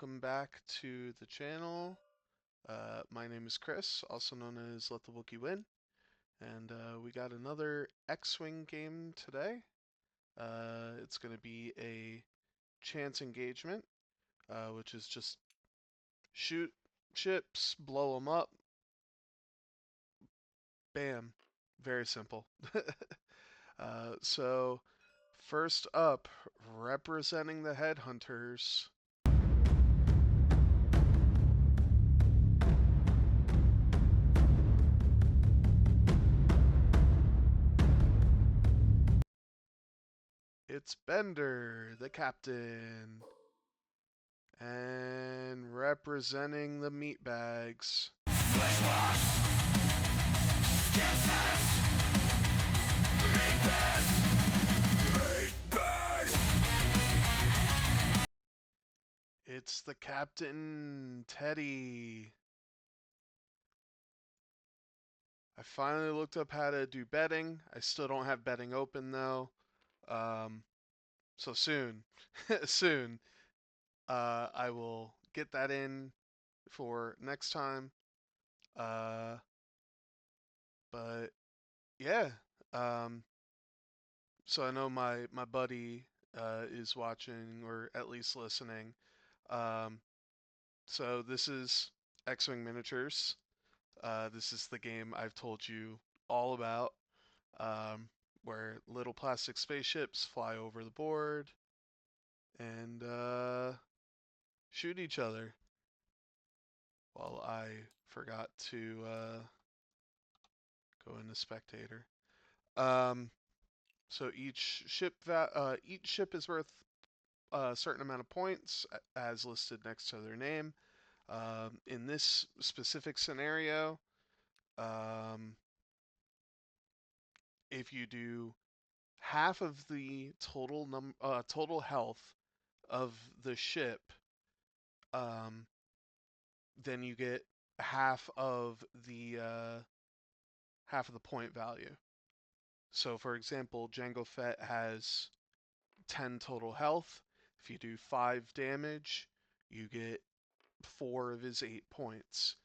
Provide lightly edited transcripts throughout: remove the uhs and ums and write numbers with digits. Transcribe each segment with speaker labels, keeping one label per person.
Speaker 1: welcome back to the channel. My name is Chris, also known as Let the Wookie Win, and we got another X-Wing game today. It's going to be a chance engagement, which is just shoot ships, blow them up, bam. Very simple. So, first up, representing the Headhunters. It's Bender, the captain. And representing the Meatbags. It's the captain, Teddy. I finally looked up how to do betting. I still don't have betting open though. So soon, soon, I will get that in for next time. Uh, but yeah, um, so I know my buddy is watching or at least listening. Um, so this is X-Wing Miniatures. This is the game I've told you all about, um, where little plastic spaceships fly over the board and shoot each other. Well, I forgot to go into spectator. Um, so each ship is worth a certain amount of points as listed next to their name. In this specific scenario, um, if you do half of the total health of the ship, um, then you get half of the point value. So, for example, Jango Fett has 10 total health. If you do 5 damage, you get 4 of his 8 points.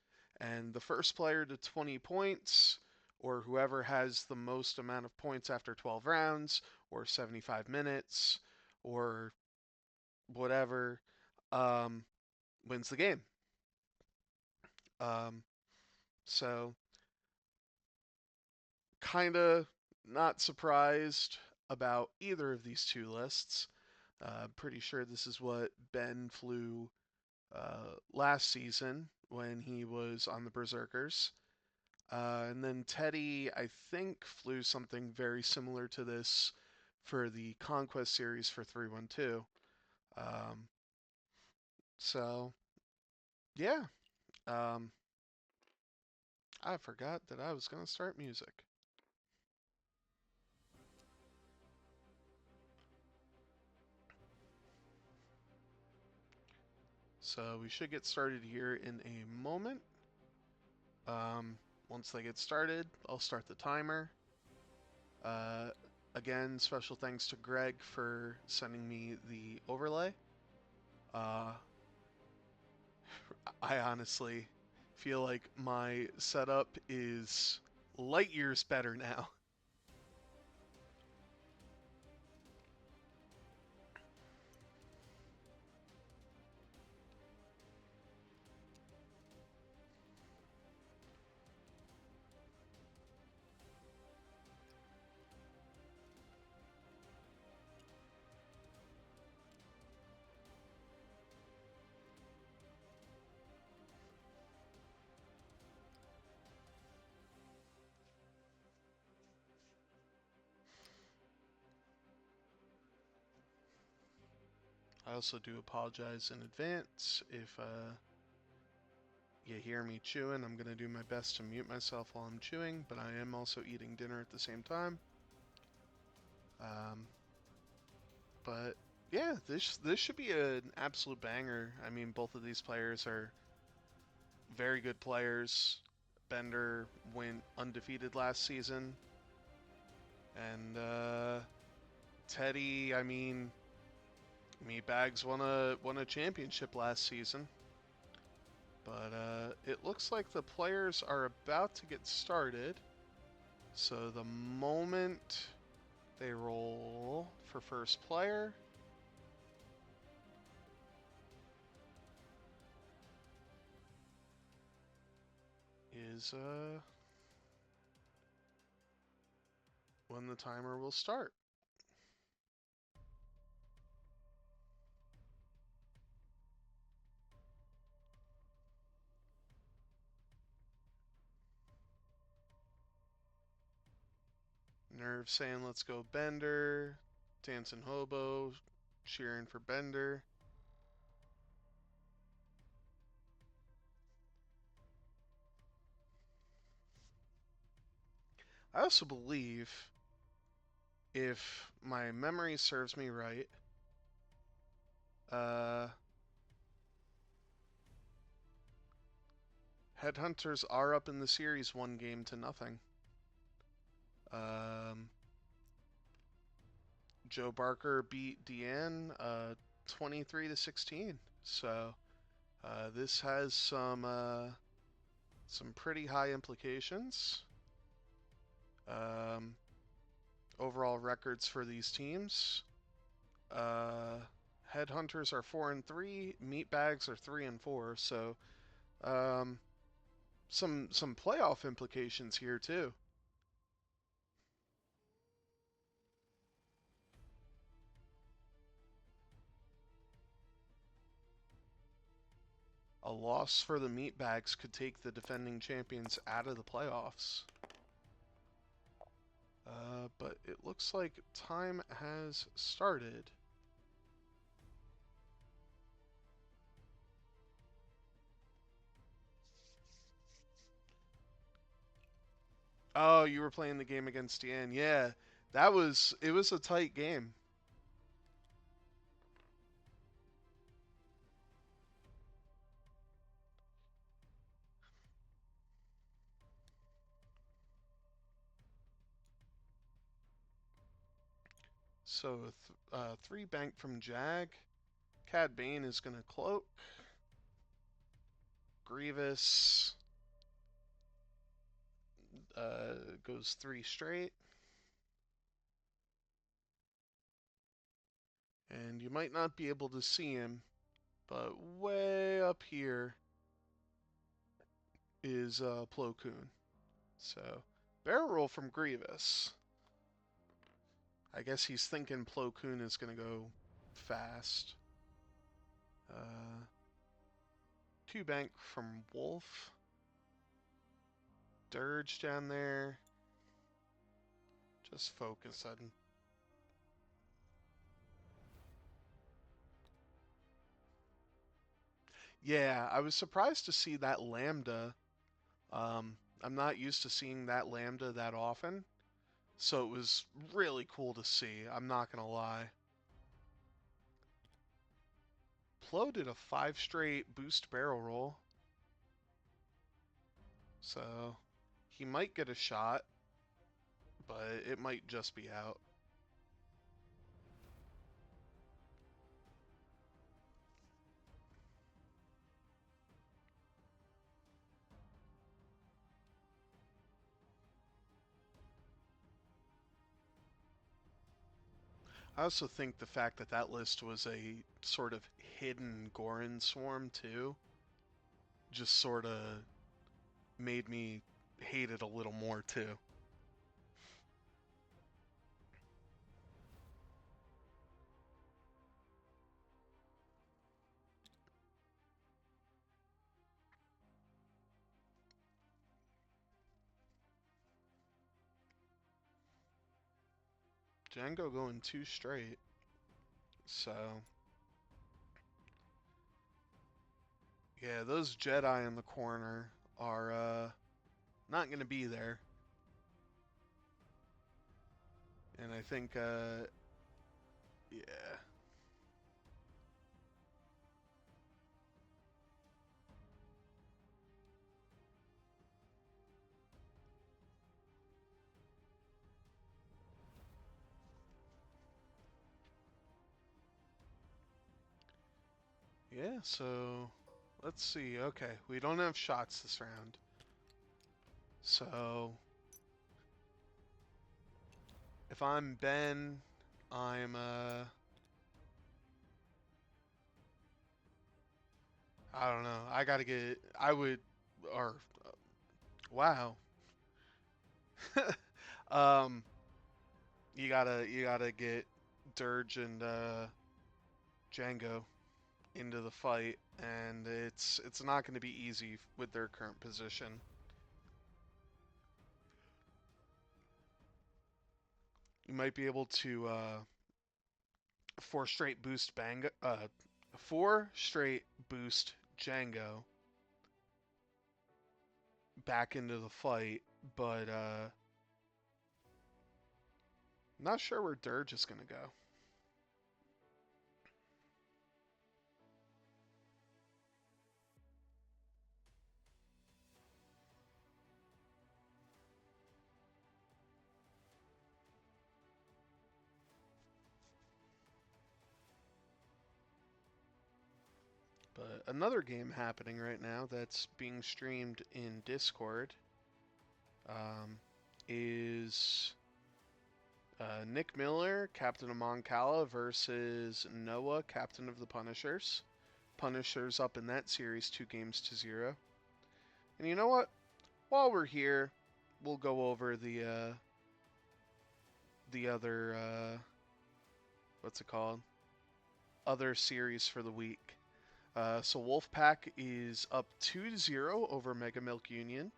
Speaker 1: And the first player to 20 points, or whoever has the most amount of points after 12 rounds, or 75 minutes, or whatever, um, wins the game. Um, so, kind of not surprised about either of these two lists. Pretty sure this is what Ben flew last season when he was on the Berserkers. And then Teddy, I think, flew something very similar to this for the Conquest series for 312. Um, so, yeah. Um, I forgot that I was going to start music. So we should get started here in a moment. Um, Once they get started, I'll start the timer. Uh, Again, special thanks to Greg for sending me the overlay. Uh, I honestly feel like my setup is light years better now. I also do apologize in advance if you hear me chewing. I'm going to do my best to mute myself while I'm chewing, but I am also eating dinner at the same time. Um, but yeah, this should be an absolute banger. I mean, both of these players are very good players. Bender went undefeated last season, and Teddy, I mean, Meatbags won a championship last season, but it looks like the players are about to get started. So the moment they roll for first player is when the timer will start. Nerve saying let's go Bender. Dancing Hobo cheering for Bender. I also believe, if my memory serves me right, Headhunters are up in the series 1-0. Um, Joe Barker beat Deanne 23-16. So this has some pretty high implications. Overall records for these teams. Headhunters are 4-3. Meatbags are 3-4. So some playoff implications here too. A loss for the Meatbags could take the defending champions out of the playoffs. But it looks like time has started. Oh, you were playing the game against Deanne. Yeah, it was a tight game. So 3 bank from Jag. Cad Bane is going to cloak. Grievous goes 3 straight. And you might not be able to see him, but way up here is Plo Koon. So, barrel roll from Grievous. I guess he's thinking Plo Koon is going to go fast. 2 bank from Wolf. Dirge down there. Just focus on. Yeah, I was surprised to see that Lambda. I'm not used to seeing that Lambda that often, so it was really cool to see. I'm not gonna lie. Plo did a 5 straight boost barrel roll, so he might get a shot, but it might just be out. I also think the fact that that list was a sort of hidden Gorin swarm too, just sort of made me hate it a little more too. Django going 2 straight, so yeah, those Jedi in the corner are not going to be there. And I think, yeah. Yeah, so let's see. Okay, we don't have shots this round. So if I'm Ben, I'm I don't know. I gotta get. I would, or wow. um, you gotta get Dirge and Django into the fight, and it's not going to be easy with their current position. You might be able to four straight boost bang four straight boost Django back into the fight, but not sure where Dirge is going to go. But another game happening right now that's being streamed in Discord um, is Nick Miller, Captain of Moncala, versus Noah, Captain of the Punishers. Punishers up in that series 2-0. And you know what? While we're here, we'll go over the other what's it called? Other series for the week. So Wolfpack is up 2-0 over Mega Milk Union.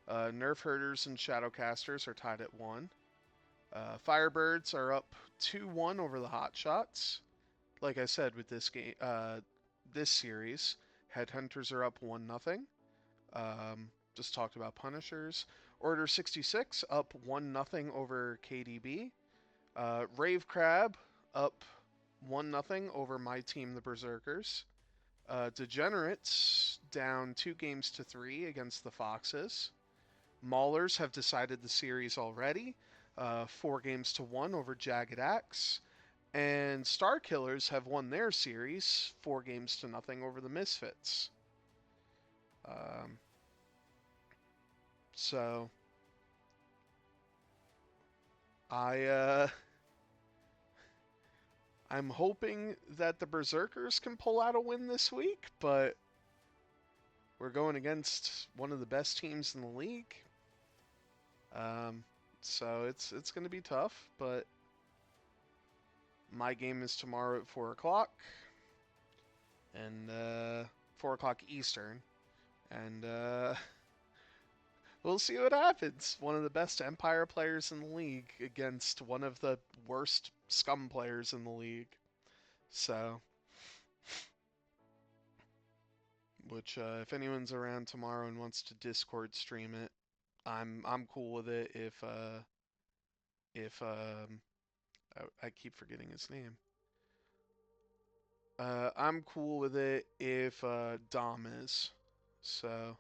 Speaker 1: Nerf Herders and Shadowcasters are tied at 1. Firebirds are up 2-1 over the Hot Shots. Like I said, with this game, this series, Headhunters are up 1-0. Just talked about Punishers. Order 66 up 1-0 over KDB. Rave Crab up 1-0 over my team, the Berserkers. Degenerates down 2-3 against the Foxes. Maulers have decided the series already, 4-1 over Jagged Axe. And Star Killers have won their series 4-0 over the Misfits. Um, so I I'm hoping that the Berserkers can pull out a win this week, but we're going against one of the best teams in the league. Um, so it's going to be tough, but my game is tomorrow at 4 o'clock, and 4 o'clock Eastern, and we'll see what happens. One of the best Empire players in the league against one of the worst Scum players in the league. So, which if anyone's around tomorrow and wants to Discord stream it, I'm cool with it. If I keep forgetting his name. I'm cool with it if Dom is. So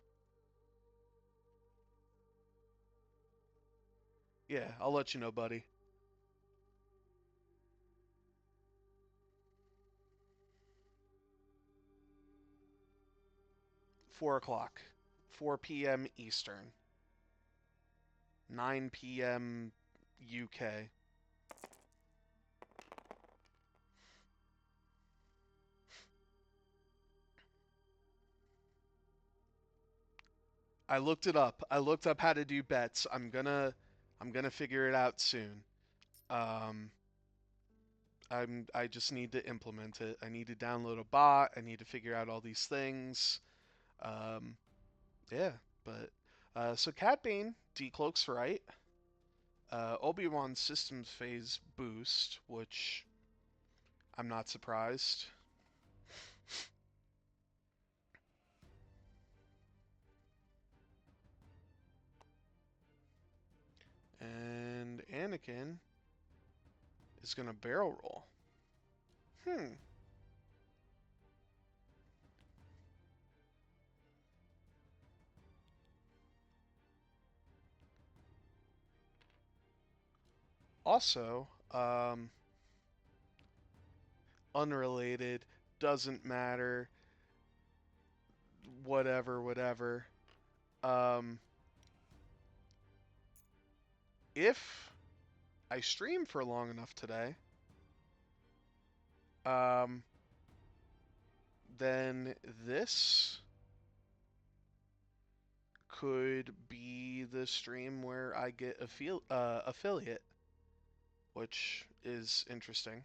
Speaker 1: yeah, I'll let you know, buddy. 4 o'clock, 4 p.m. Eastern, 9 p.m. UK. I looked it up. I looked up how to do bets. I'm gonna figure it out soon. Um, I just need to implement it. I need to download a bot. I need to figure out all these things. Um, yeah, but so Cat Bane decloaks right. Obi-Wan systems phase boost, which I'm not surprised. And Anakin is gonna barrel roll. Hmm. Also, unrelated, doesn't matter. whatever, whatever. Um, if I stream for long enough today, um, then this could be the stream where I get affiliate, which is interesting.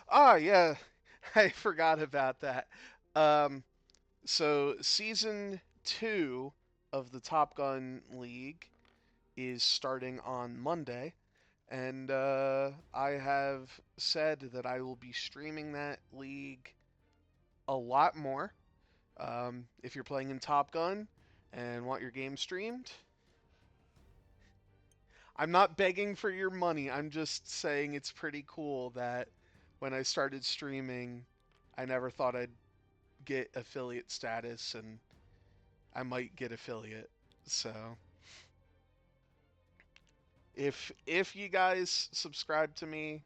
Speaker 1: Ah, yeah, I forgot about that. Um, so season 2 of the Top Gun League is starting on Monday, and I have said that I will be streaming that league a lot more. If you're playing in Top Gun and want your game streamed, I'm not begging for your money. I'm just saying it's pretty cool that when I started streaming, I never thought I'd get affiliate status, and I might get affiliate. So if you guys subscribe to me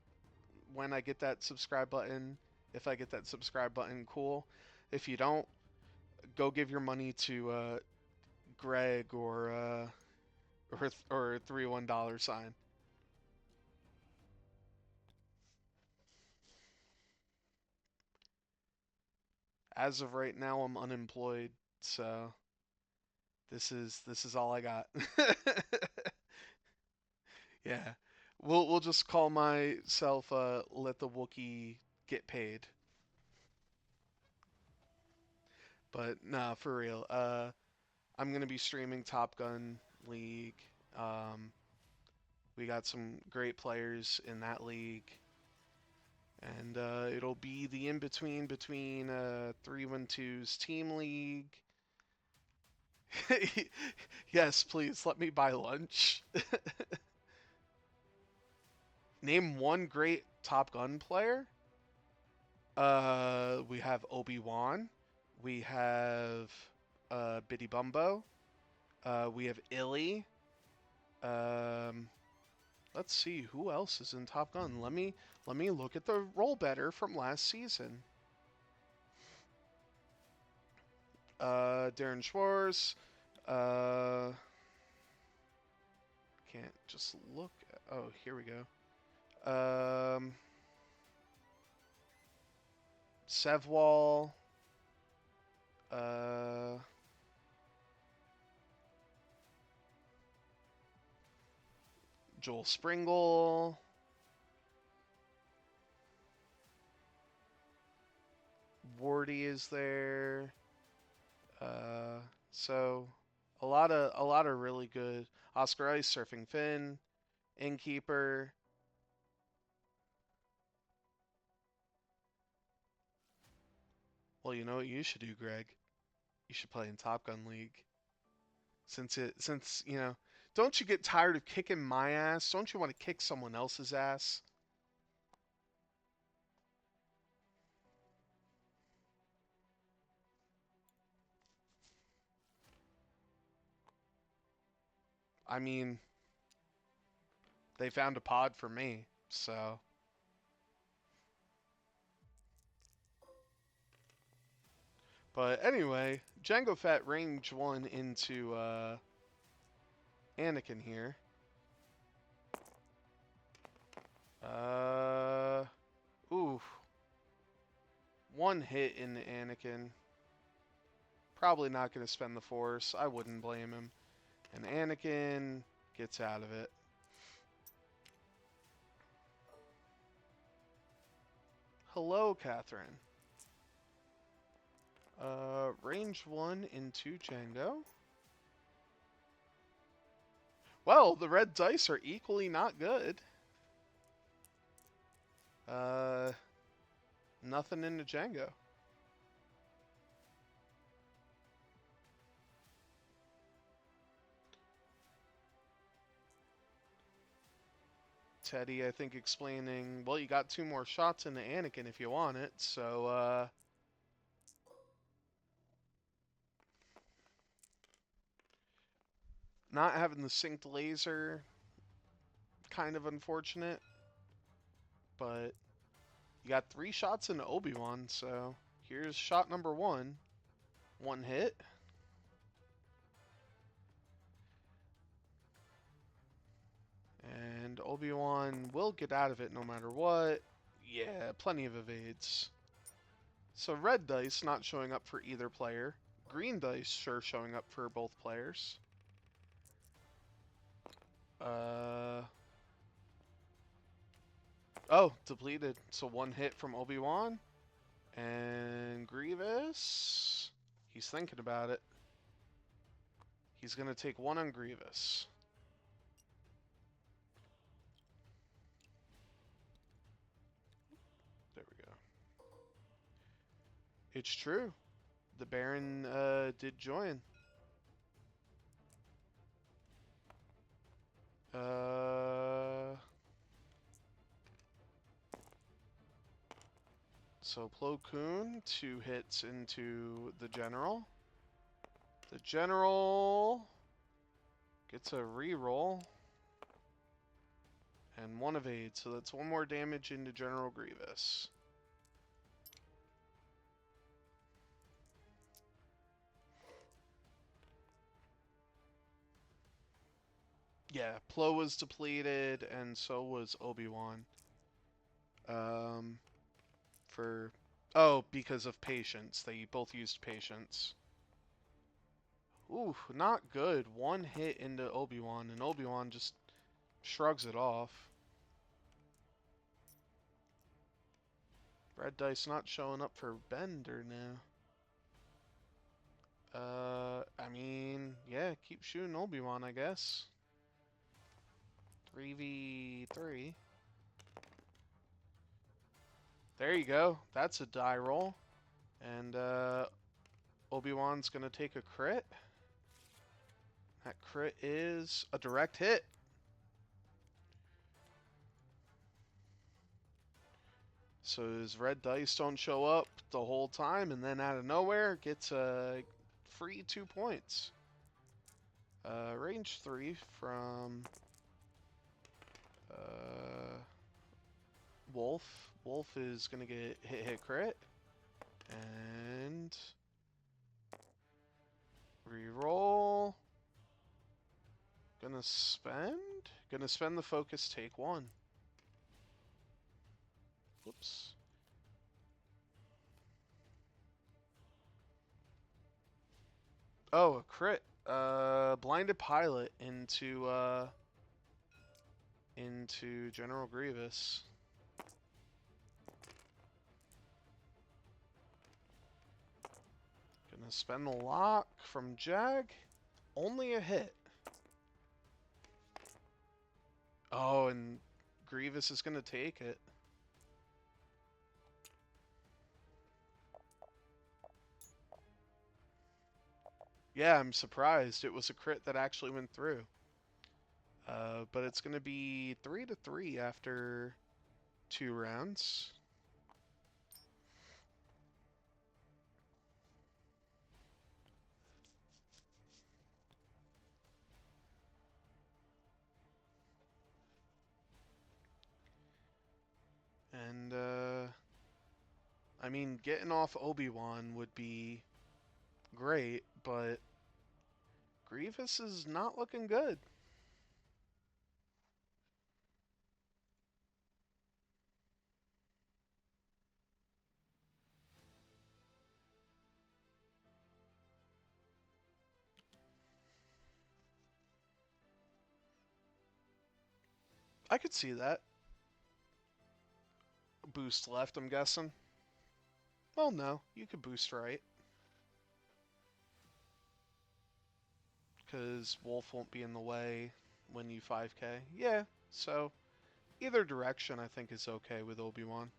Speaker 1: when I get that subscribe button, if I get that subscribe button, cool. If you don't, go give your money to Greg or $3 $1 sign. As of right now, I'm unemployed, so this is all I got. Yeah, we'll just call myself let the Wookiee get paid. But nah, for real. I'm gonna be streaming Top Gun League. Um, we got some great players in that league, and it'll be the in between 312's team league. Yes, please let me buy lunch. Name one great Top Gun player. We have Obi-Wan. We have Biddy Bumbo. We have Illy. Um, let's see who else is in Top Gun. Let me look at the roll better from last season. Darren Schwartz. Uh, can't just look. Oh, here we go. Sevwall. Uh, Joel Springle. Wardy is there. Uh, so a lot of really good. Oscar Ice, Surfing Finn, Innkeeper. Well, you know what you should do, Greg? You should play in Top Gun League. Since don't you get tired of kicking my ass? Don't you want to kick someone else's ass? I mean, they found a pod for me, so. But anyway, Django Fett range one into Anakin here. Uh, ooh, one hit into Anakin. Probably not going to spend the Force. I wouldn't blame him. And Anakin gets out of it. Hello, Catherine. Range one into Django. Well, the red dice are equally not good. Uh, nothing into Django. Teddy, I think, explaining, well, you got two more shots into Anakin if you want it, so, not having the synced laser, kind of unfortunate, but you got three shots into Obi-Wan, so Here's shot number one. One hit. And Obi-Wan will get out of it no matter what. Yeah, plenty of evades. So red dice not showing up for either player. Green dice sure showing up for both players. Oh, depleted. So one hit from Obi-Wan. And Grievous, he's thinking about it. He's going to take one on Grievous. There we go. It's true. The Baron did join. So Plo Koon, 2 hits into the General. The General gets a reroll. And 1 evade, so that's 1 more damage into General Grievous. Yeah, Plo was depleted, and so was Obi-Wan. Because of patience. They both used patience. Ooh, not good. 1 hit into Obi-Wan, and Obi-Wan just shrugs it off. Red dice not showing up for Bender now. I mean, yeah, keep shooting Obi-Wan, I guess. 3v3. There you go. That's a die roll. And Obi-Wan's gonna take a crit. That crit is a direct hit. So his red dice don't show up the whole time, and then out of nowhere gets a free 2 points. Range 3 from Wolf. Wolf is gonna get hit crit. And reroll. Gonna spend the focus, take 1. Whoops. Oh, a crit. Blinded Pilot into General Grievous. Gonna spend the lock from Jag. Only a hit. Oh, and Grievous is gonna take it. Yeah, I'm surprised. It was a crit that actually went through. But it's gonna be 3-3 after 2 rounds. And I mean, getting off Obi-Wan would be great, but Grievous is not looking good. I could see that. Boost left, I'm guessing. Well, no, you could boost right. Because Wolf won't be in the way when you 5k. Yeah, so either direction I think is okay with Obi-Wan.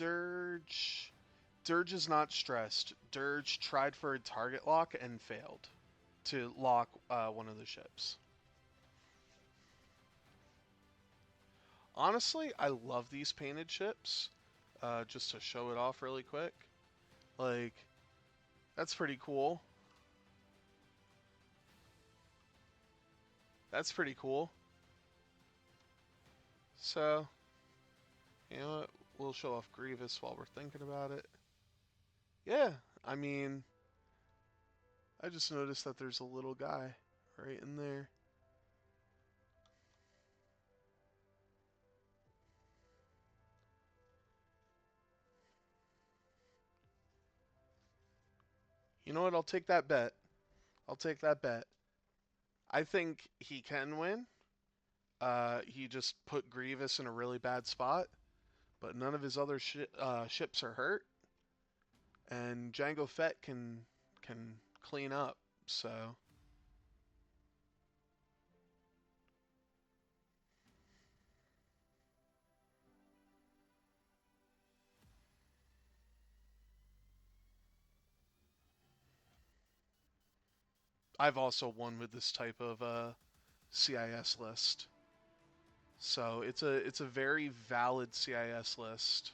Speaker 1: Dirge. Dirge is not stressed. Dirge tried for a target lock and failed to lock one of the ships. Honestly, I love these painted ships. Just to show it off really quick. Like, that's pretty cool. That's pretty cool. So, you know what? We'll show off Grievous while we're thinking about it. Yeah, I mean, I just noticed that there's a little guy right in there. You know what? I'll take that bet. I'll take that bet. I think he can win. He just put Grievous in a really bad spot, but none of his other ships are hurt, and Jango Fett can clean up. So I've also won with this type of CIS list. So it's a very valid CIS list.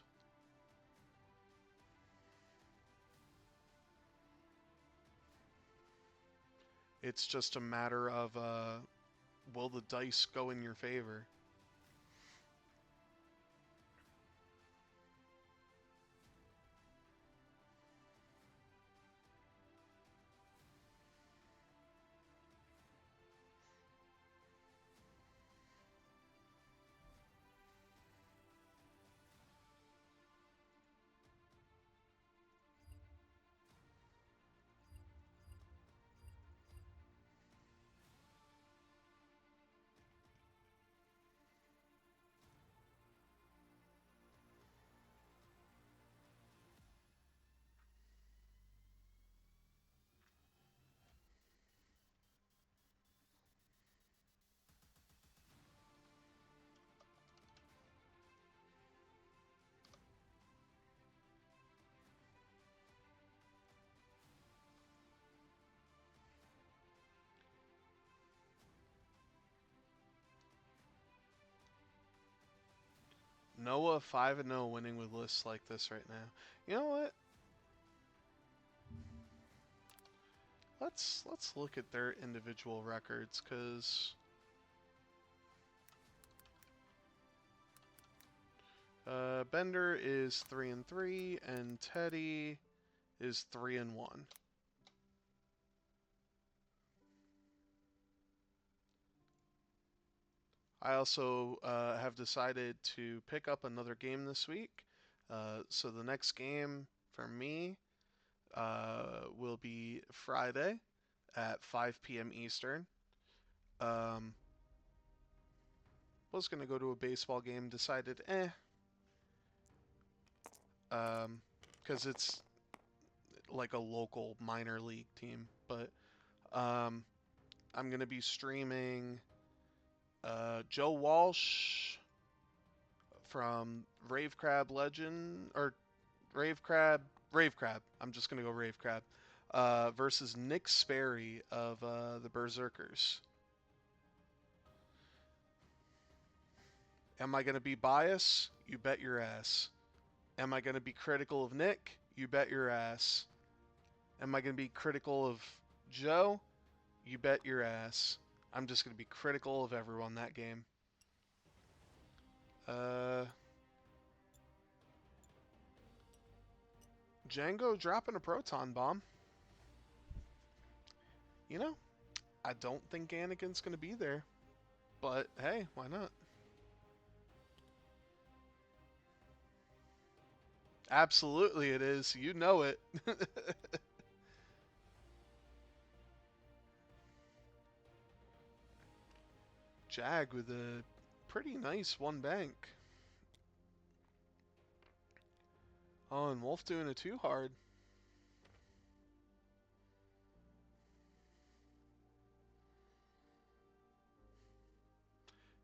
Speaker 1: It's just a matter of will the dice go in your favor? Noah 5-0 winning with lists like this right now. You know what? Let's look at their individual records because Bender is 3-3 and Teddy is 3-1. I also have decided to pick up another game this week. So the next game for me will be Friday at 5 p.m. Eastern. Um, was gonna go to a baseball game, decided because it's like a local minor league team. But um, I'm gonna be streaming Joe Walsh from Rave Crab Legend or Rave Crab. Rave Crab. I'm just gonna go Rave Crab. Versus Nick Sperry of the Berserkers. Am I gonna be biased? You bet your ass. Am I gonna be critical of Nick? You bet your ass. Am I gonna be critical of Joe? You bet your ass. I'm just gonna be critical of everyone that game. Uh, Django dropping a proton bomb. You know, I don't think Anakin's gonna be there, but hey, why not? Absolutely, it is. You know it. Jag with a pretty nice one bank. Oh, and Wolf doing it too hard.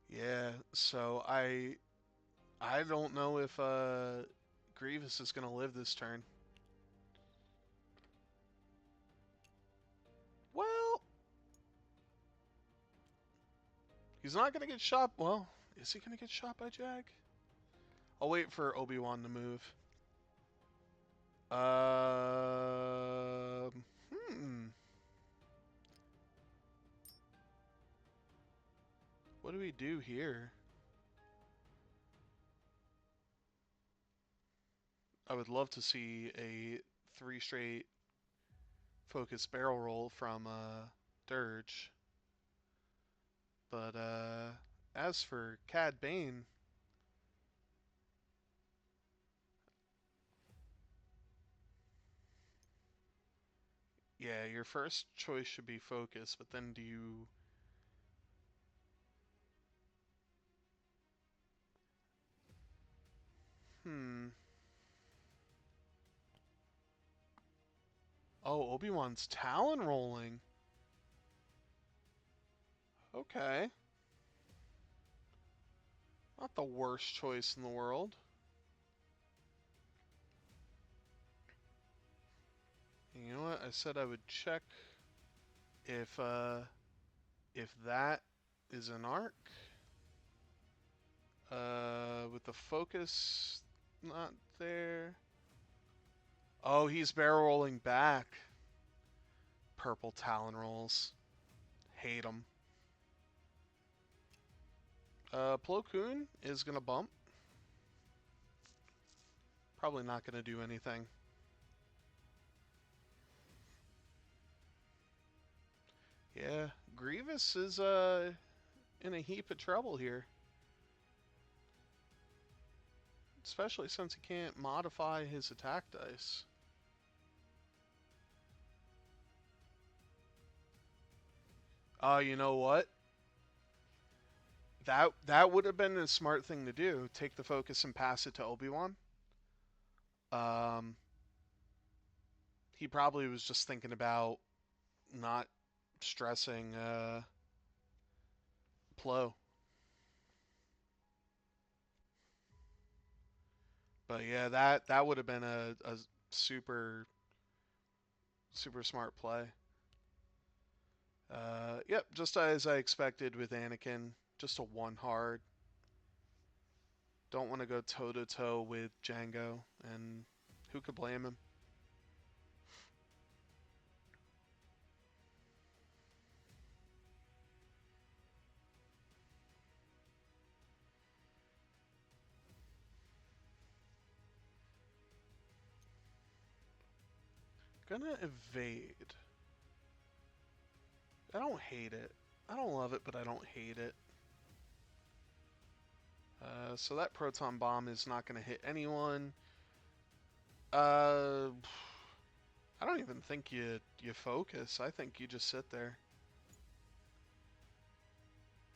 Speaker 1: Yeah, so I don't know if Grievous is going to live this turn. Well, he's not going to get shot. Well, is he going to get shot by Jag? I'll wait for Obi-Wan to move. What do we do here? I would love to see a 3 straight focus barrel roll from Dirge. But as for Cad Bane, yeah, your first choice should be focus, but then do you... Oh, Obi-Wan's Talon rolling. Okay. Not the worst choice in the world. You know what? I said I would check if that is an arc. With the focus not there. Oh, he's barrel rolling back. Purple Talon rolls. Hate him. Plo Koon is gonna bump. Probably not gonna do anything. Yeah, Grievous is in a heap of trouble here. Especially since he can't modify his attack dice. You know what? That would have been a smart thing to do. Take the focus and pass it to Obi-Wan. He probably was just thinking about not stressing Plo. But yeah, that would have been a super smart play. Yep, just as I expected with Anakin, just a 1 hard. Don't want to go toe-to-toe with Django, and who could blame him? Gonna evade. I don't hate it. I don't love it, but I don't hate it. So that proton bomb is not going to hit anyone. I don't even think you focus. I think you just sit there.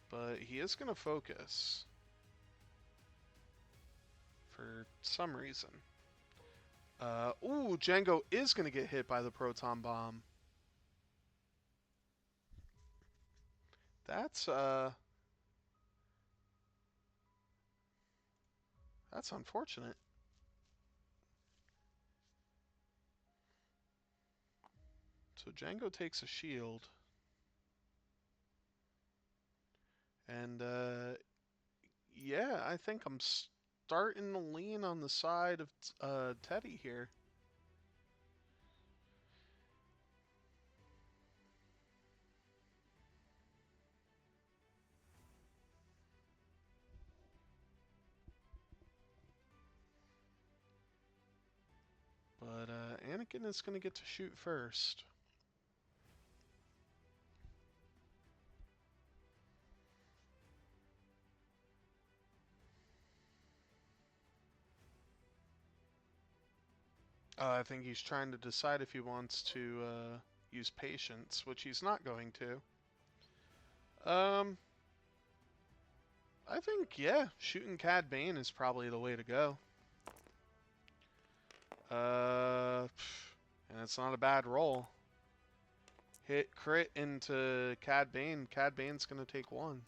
Speaker 1: But he is going to focus. For some reason. Ooh, Django is going to get hit by the proton bomb. That's unfortunate. So Django takes a shield. And yeah, I think I'm starting to lean on the side of Teddy here. But Anakin is going to get to shoot first. I think he's trying to decide if he wants to use patience, which he's not going to. I think, yeah, shooting Cad Bane is probably the way to go. And it's not a bad roll. Hit crit into Cad Bane. Cad Bane's going to take 1.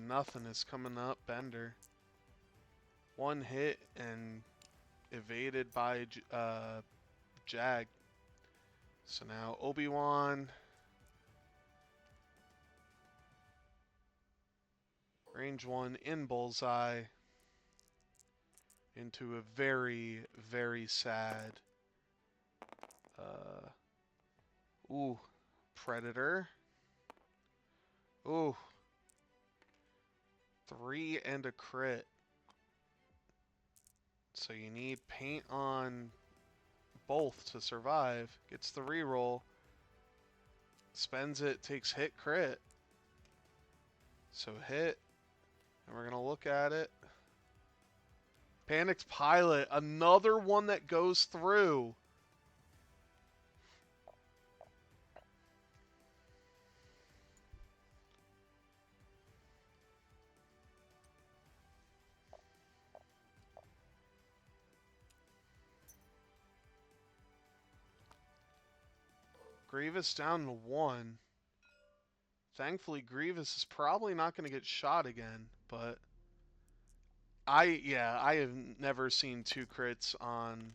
Speaker 1: Nothing is coming up, Bender. One hit and evaded by Jag. So now Obi-Wan. Range 1 in bullseye. Into a very, very sad. Ooh, Predator. Ooh. 3 and a crit. So you need paint on both to survive. Gets the reroll. Spends it, takes hit crit. So hit. And we're going to look at it. Panicked Pilot. Another one that goes through. Grievous down to 1. Thankfully, Grievous is probably not going to get shot again, but I have never seen 2 crits on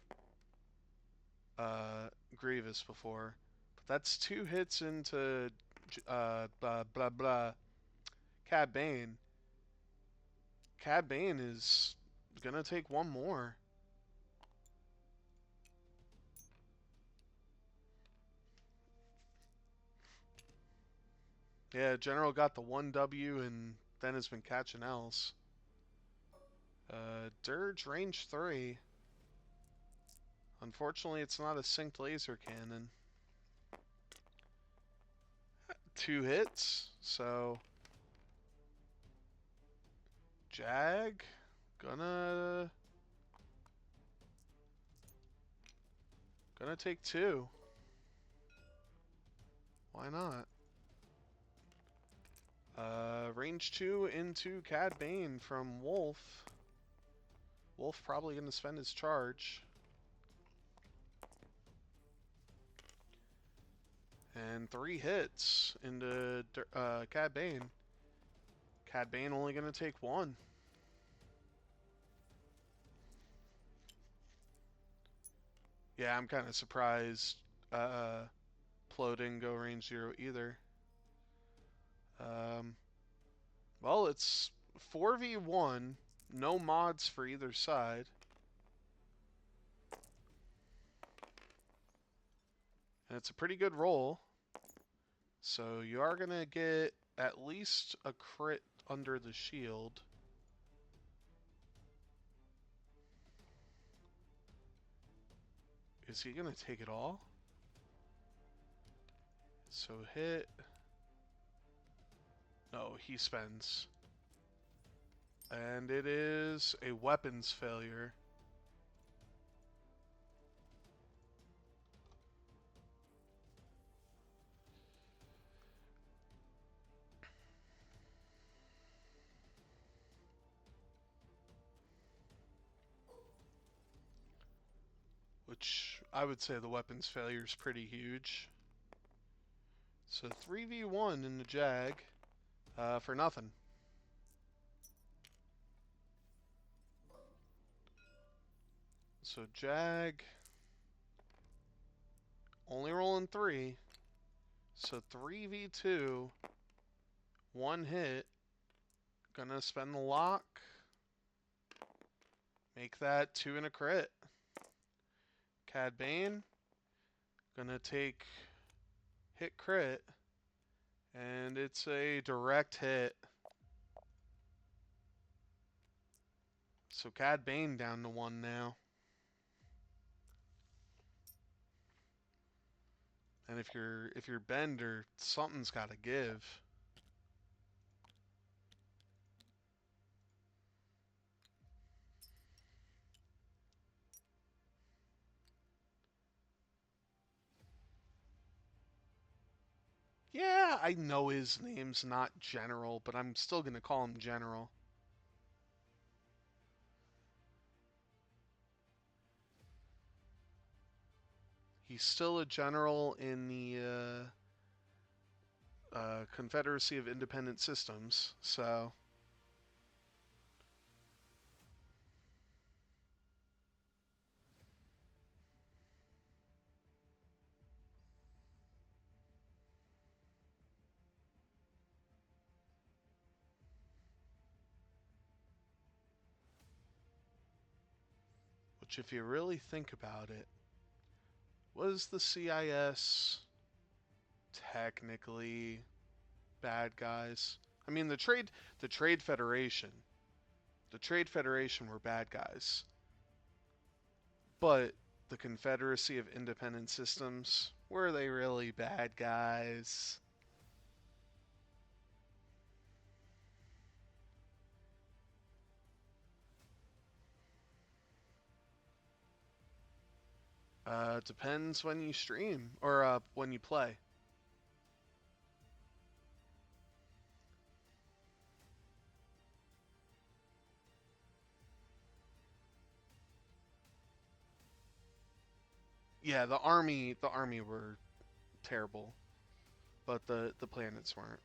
Speaker 1: Grievous before. But that's 2 hits into blah blah blah. Cad Bane. Cad Bane is gonna take one more. Yeah, General got the 1W and then has been catching else. Dirge range 3. Unfortunately, it's not a synced laser cannon. 2 hits, so Jag gonna take 2. Why not? Range 2 into Cad Bane from Wolf. Wolf probably gonna spend his charge. And 3 hits into Cad Bane. Cad Bane only gonna take 1. Yeah, I'm kind of surprised Plo didn't go range 0 either. Well, it's 4v1. No mods for either side. And it's a pretty good roll. So you are going to get at least a crit under the shield. Is he going to take it all? So hit. No, he spends. And it is a weapons failure. Which I would say the weapons failure is pretty huge. So 3v1 in the Jag for nothing. So Jag only rolling 3. So 3v2, 1 hit. Gonna spend the lock. Make that 2 and a crit. Cad Bane gonna take hit crit. And it's a direct hit. So Cad Bane down to 1 now. And if you're Bender, something's gotta give. Yeah, I know his name's not General, but I'm still gonna call him General. He's still a general in the Confederacy of Independent Systems, so which, if you really think about it, was the CIS technically bad guys? I mean, the Trade Federation, the Trade Federation were bad guys, but the Confederacy of Independent Systems, were they really bad guys? Depends when you stream or when you play. Yeah, the army were terrible, but the planets weren't.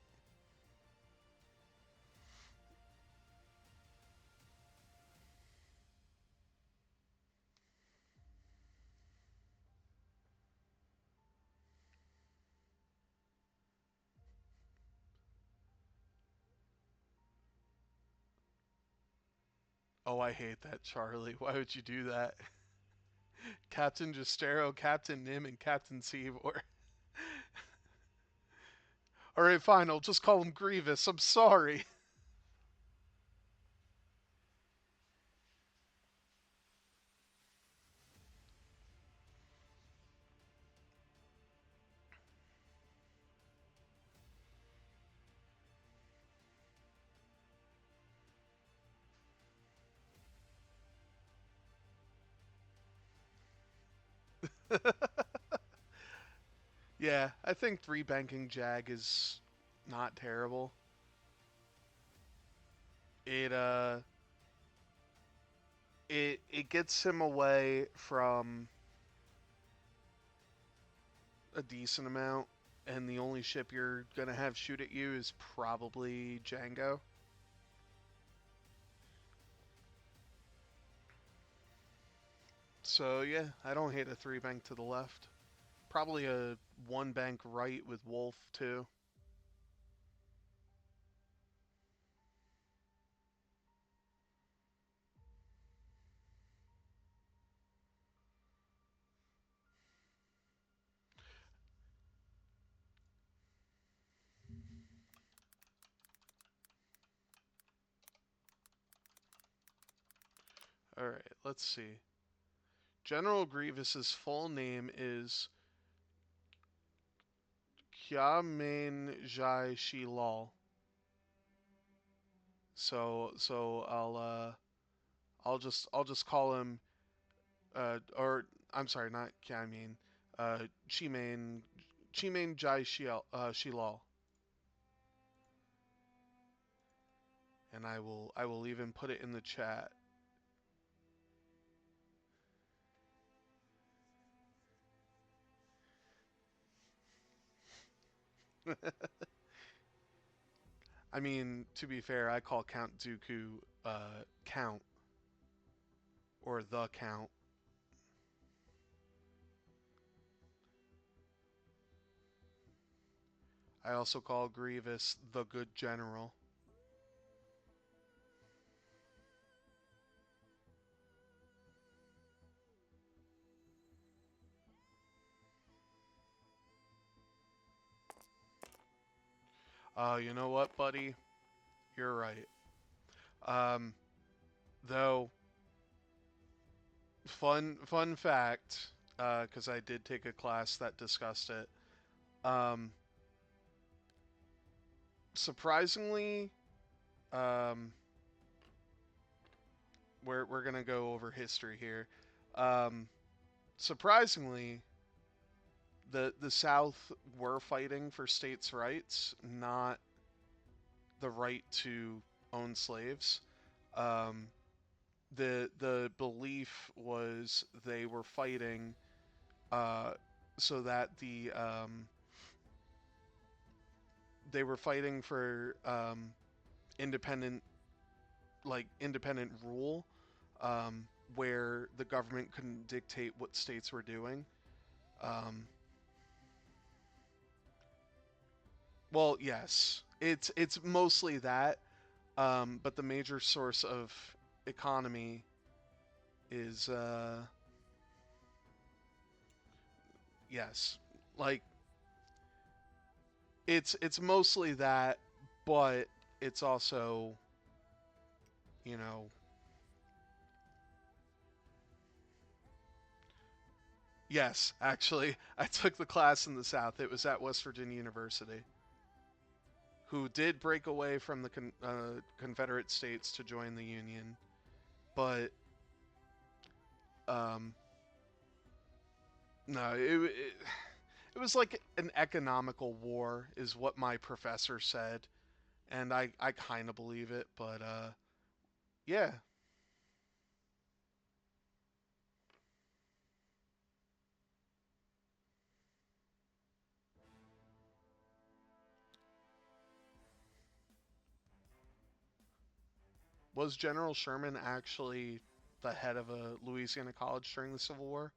Speaker 1: Oh, I hate that, Charlie. Why would you do that? Captain Justero, Captain Nim, and Captain Seaboard. All right, fine. I'll just call him Grievous. I'm sorry. Yeah, I think three banking Jag is not terrible. It it gets him away from a decent amount, and the only ship you're gonna have shoot at you is probably Django. So yeah, I don't hate a three bank to the left. Probably a one bank right with Wolf too. All right, let's see. General Grievous's full name is Kya Jai Shi Lal. So I'll just call him or I'm sorry, not Kya Chimain Jai Shilal, and I will even put it in the chat. I mean, to be fair, I call Count Dooku Count or the Count. I also call Grievous the Good General. You know what, buddy? You're right. Um, though, fun fact, because I did take a class that discussed it. Um, surprisingly, um, we're gonna go over history here. Um, surprisingly, the South were fighting for states' rights, not the right to own slaves. Um, the belief was they were fighting uh, so that they were fighting for independent independent rule, where the government couldn't dictate what states were doing. Um, well, yes, it's mostly that, but the major source of economy is yes, like it's mostly that, but it's also, you know, yes, actually, I took the class in the South. It was at West Virginia University, who did break away from the Confederate States to join the Union, but um, no, it was like an economical war, is what my professor said, and I kind of believe it, but yeah. Was General Sherman actually the head of a Louisiana college during the Civil War?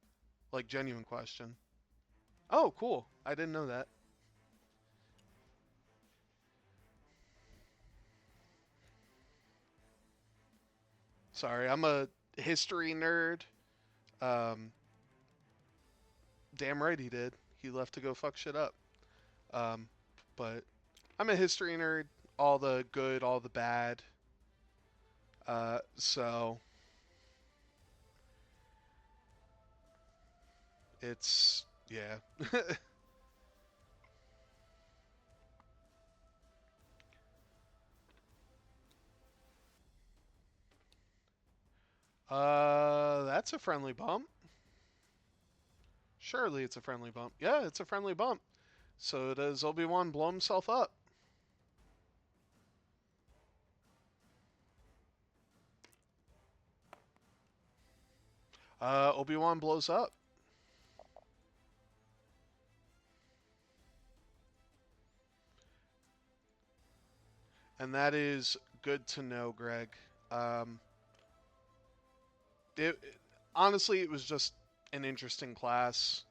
Speaker 1: Like, genuine question. Oh, cool. I didn't know that. Sorry, I'm a history nerd. Um, damn right he did. He left to go fuck shit up. Um, but I'm a history nerd. All the good, all the bad. So it's yeah. That's a friendly bump. Surely it's a friendly bump. Yeah, it's a friendly bump. So does Obi-Wan blow himself up? Obi-Wan blows up. And that is good to know, Greg. Um, honestly, it was just an interesting class.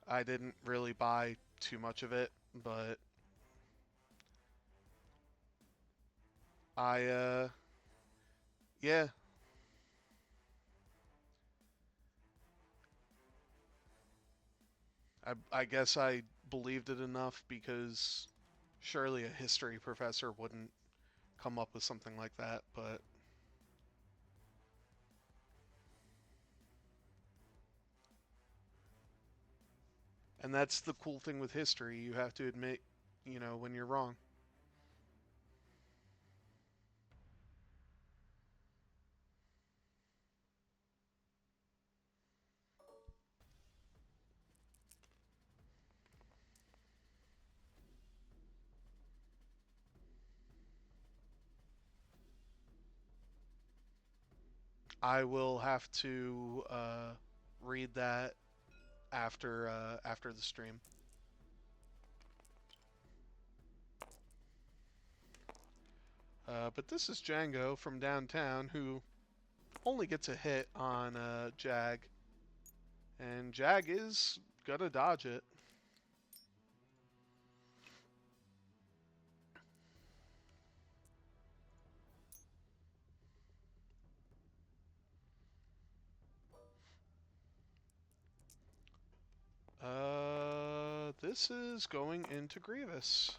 Speaker 1: I didn't really buy too much of it, but I, yeah, I guess I believed it enough because surely a history professor wouldn't come up with something like that. But and that's the cool thing with history. You have to admit, when you're wrong. I will have to read that after the stream. But this is Django from downtown who only gets a hit on Jag, and Jag is gonna dodge it. This is going into Grievous.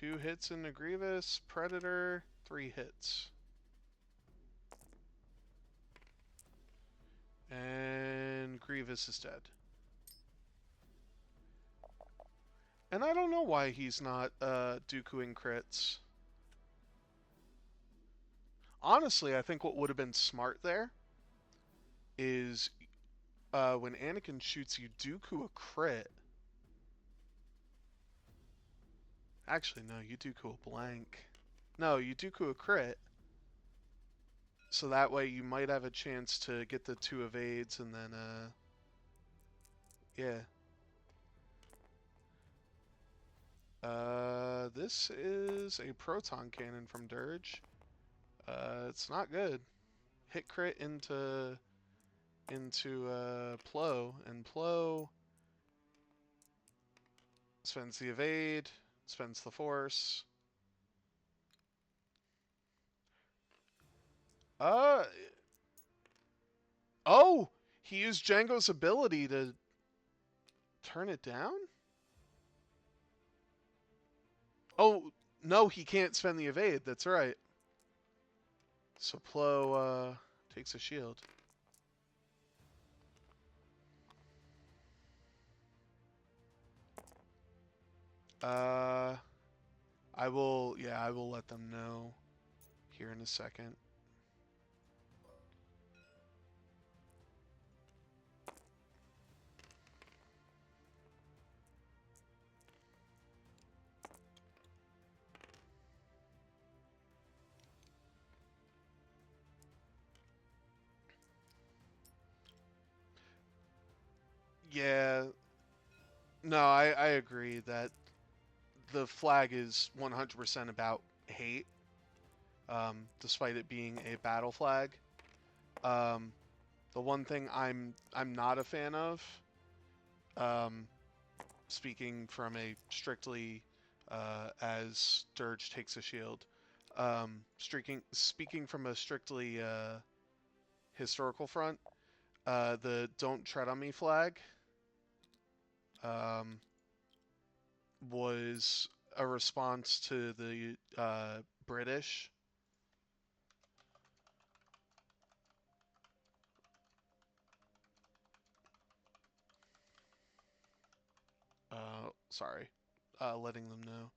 Speaker 1: 2 hits into Grievous, Predator, 3 hits. And Grievous is dead. And I don't know why he's not Dookuing crits. Honestly, I think what would have been smart there is when Anakin shoots you Dooku a crit. Actually, no, you Dooku a blank. No, you Dooku a crit. So that way you might have a chance to get the 2 evades and then, yeah. This is a proton cannon from Dirge. It's not good. Hit crit into Plo, and Plo spends the evade, spends the force. Uh, Oh, he used Django's ability to turn it down? Oh, no, he can't spend the evade. That's right. So Plo takes a shield. Uh, I will let them know here in a second. Yeah, no, I agree that the flag is 100% about hate, despite it being a battle flag. Um, the one thing I'm not a fan of, um, speaking from a strictly as Dirge takes a shield, speaking from a strictly historical front, the "Don't Tread on Me" flag um, was a response to the British. Sorry, letting them know.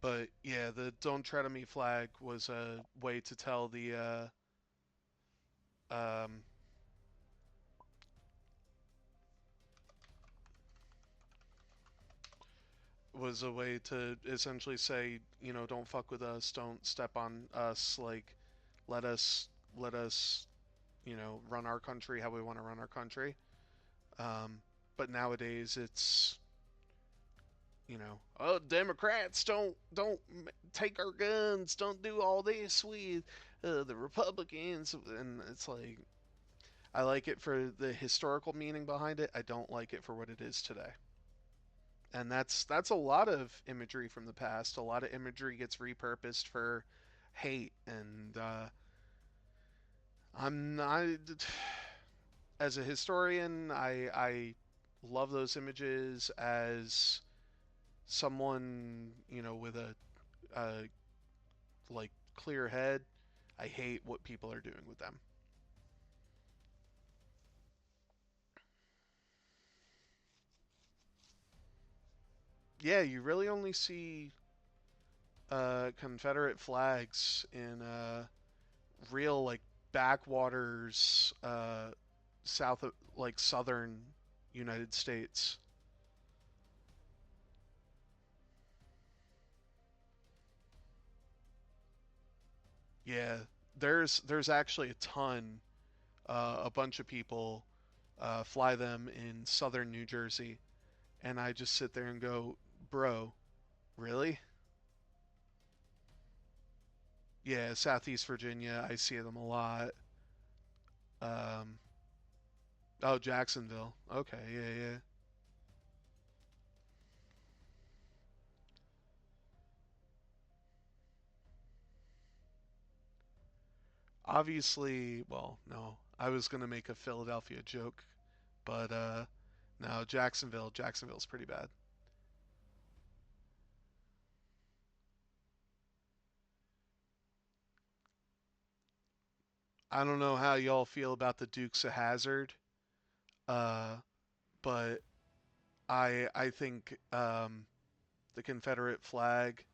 Speaker 1: But yeah, the "Don't Tread on Me" flag was a way to tell the um, was a way to essentially say, you know, don't fuck with us, don't step on us, like let us let us, you know, run our country how we want to run our country. Um, but nowadays it's, you know, oh, Democrats don't take our guns, don't do all this. We the Republicans, and it's like I like it for the historical meaning behind it. I don't like it for what it is today. And that's a lot of imagery from the past. A lot of imagery gets repurposed for hate, and I'm not. As a historian, I love those images. As someone, you know, with a like clear head, I hate what people are doing with them. Yeah, you really only see Confederate flags in real like backwaters, south of like southern United States. Yeah, there's actually a ton, a bunch of people fly them in southern New Jersey, and I just sit there and go, bro, really? Yeah, Southeast Virginia, I see them a lot. Um, oh, Jacksonville. Okay, yeah, yeah. Obviously, well, no, I was gonna make a Philadelphia joke, but no, Jacksonville's pretty bad. I don't know how y'all feel about the Dukes of Hazzard, uh, but I think the Confederate flag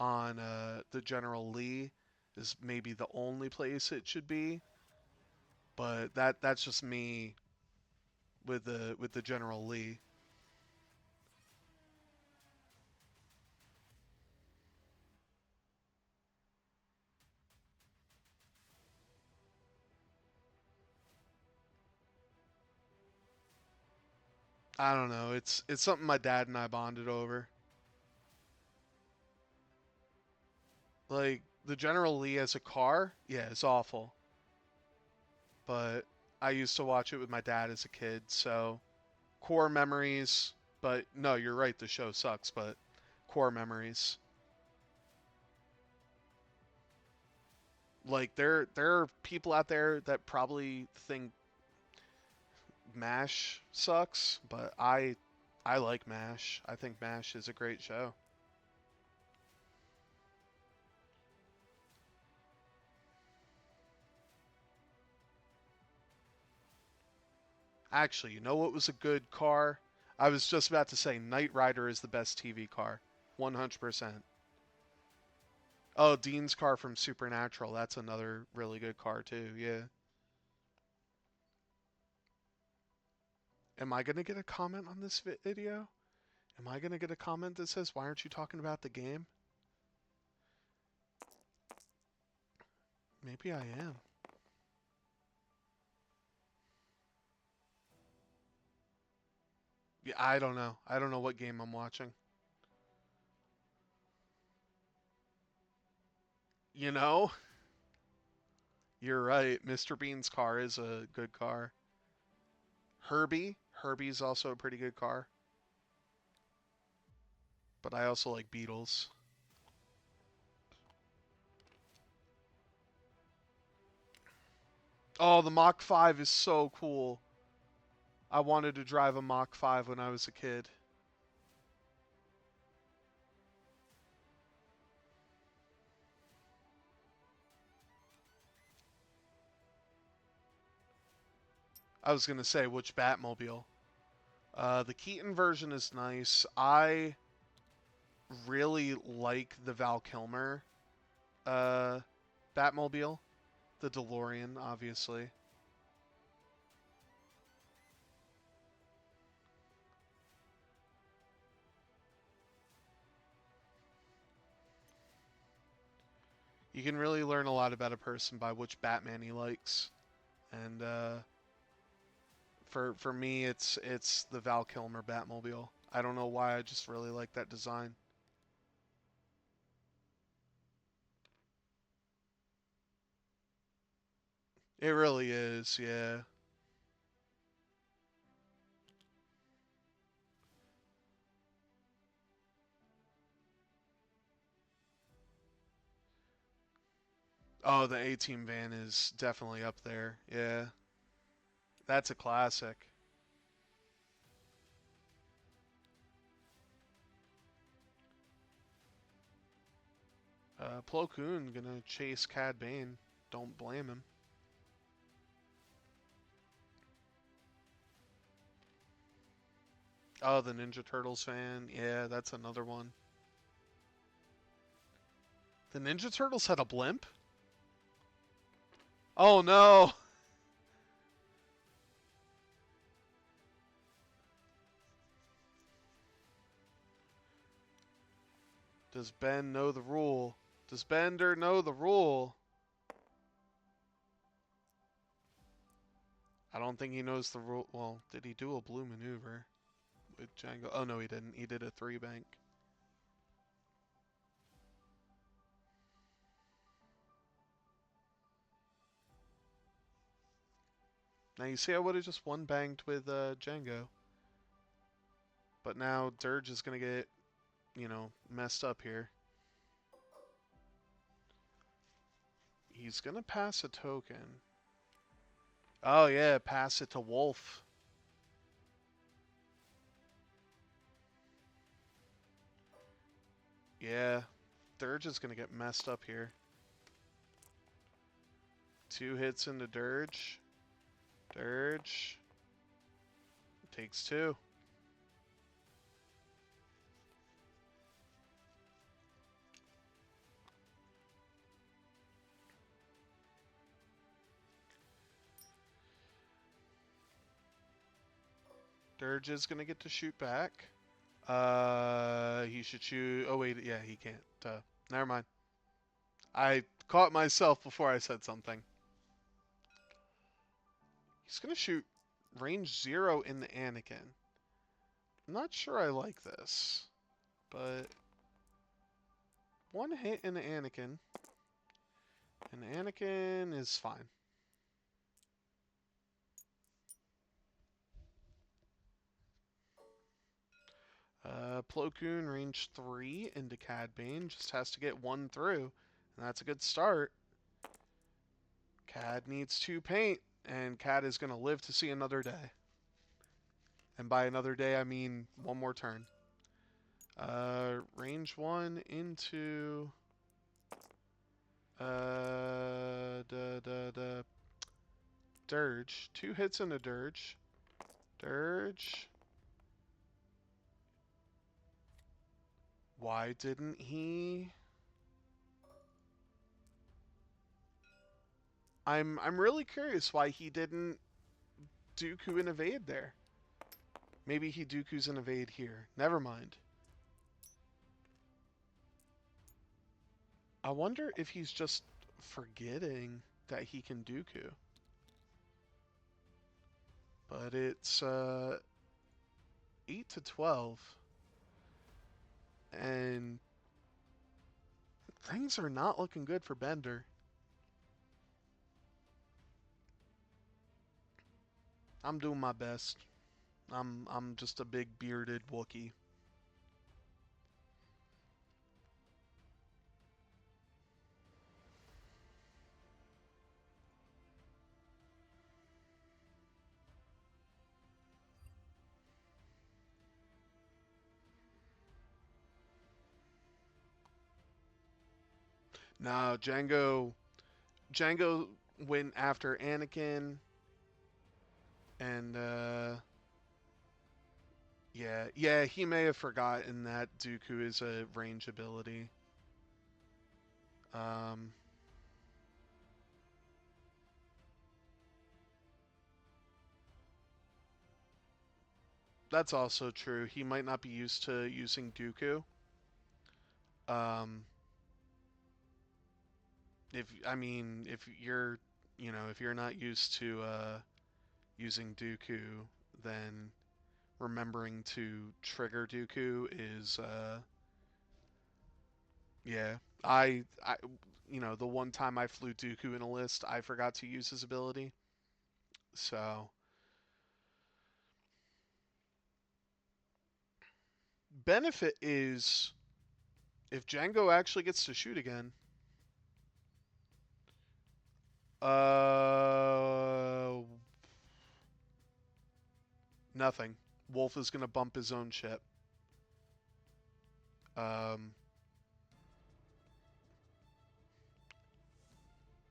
Speaker 1: on the General Lee is maybe the only place it should be, but that's just me with the General Lee. I don't know. It's something my dad and I bonded over. Like the General Lee as a car, yeah, it's awful. but I used to watch it with my dad as a kid, so core memories. But no, you're right, the show sucks, but core memories. Like there are people out there that probably think MASH sucks, but I like MASH. I think MASH is a great show. Actually, you know what was a good car? I was just about to say Knight Rider is the best TV car. 100%. Oh, Dean's car from Supernatural. That's another really good car too. Yeah. Am I going to get a comment on this video? Am I going to get a comment that says, "Why aren't you talking about the game?" Maybe I am. Yeah, I don't know. I don't know what game I'm watching. You know? You're right. Mr. Bean's car is a good car. Herbie's also a pretty good car. But I also like Beetles. Oh, the Mach 5 is so cool. I wanted to drive a Mach 5 when I was a kid. I was going to say, which Batmobile? The Keaton version is nice. I really like the Val Kilmer uh, Batmobile. The DeLorean, obviously. You can really learn a lot about a person by which Batman he likes. And for me, it's the Val Kilmer Batmobile. I don't know why, I just really like that design. It really is, yeah. Oh, the A-Team van is definitely up there. Yeah, that's a classic. Plo Koon gonna chase Cad Bane. Don't blame him. Oh, the Ninja Turtles fan. Yeah, that's another one. The Ninja Turtles had a blimp? Oh no! Does Ben know the rule? Does Bender know the rule? I don't think he knows the rule. Well, did he do a blue maneuver with Django? Oh no, he didn't. He did a three bank. Now you see, I would have just one banged with Django, but now Dirge is gonna get, messed up here. He's gonna pass a token. Oh yeah, pass it to Wolf. Yeah, Dirge is gonna get messed up here. 2 hits into Dirge. Dirge takes 2. Dirge is gonna get to shoot back. He should shoot. Oh wait, yeah, he can't. Never mind. I caught myself before I said something. He's gonna shoot range 0 in the Anakin. I'm not sure I like this, but 1 hit in the Anakin, and Anakin is fine. Plo Koon range 3 into Cad Bane. Just has to get 1 through. And that's a good start. Cad needs 2 paint. And Cad is going to live to see another day. And by another day, I mean 1 more turn. Range 1 into... Dirge. 2 hits and a Dirge. Dirge. Why didn't he? I'm really curious why he didn't Dooku and evade there. Maybe he Dooku's and evade here. Never mind. I wonder if he's just forgetting that he can Dooku. But it's 8 to 12. And things are not looking good for Bender. I'm doing my best. I'm just a big bearded Wookiee. No, Django went after Anakin, and yeah, he may have forgotten that Dooku is a range ability. Um, that's also true. He might not be used to using Dooku. Um, if you're, if you're not used to using Dooku, then remembering to trigger Dooku is yeah. I the one time I flew Dooku in a list, I forgot to use his ability. So benefit is if Django actually gets to shoot again. Uh, Nothing. Wolf is gonna bump his own ship. Um,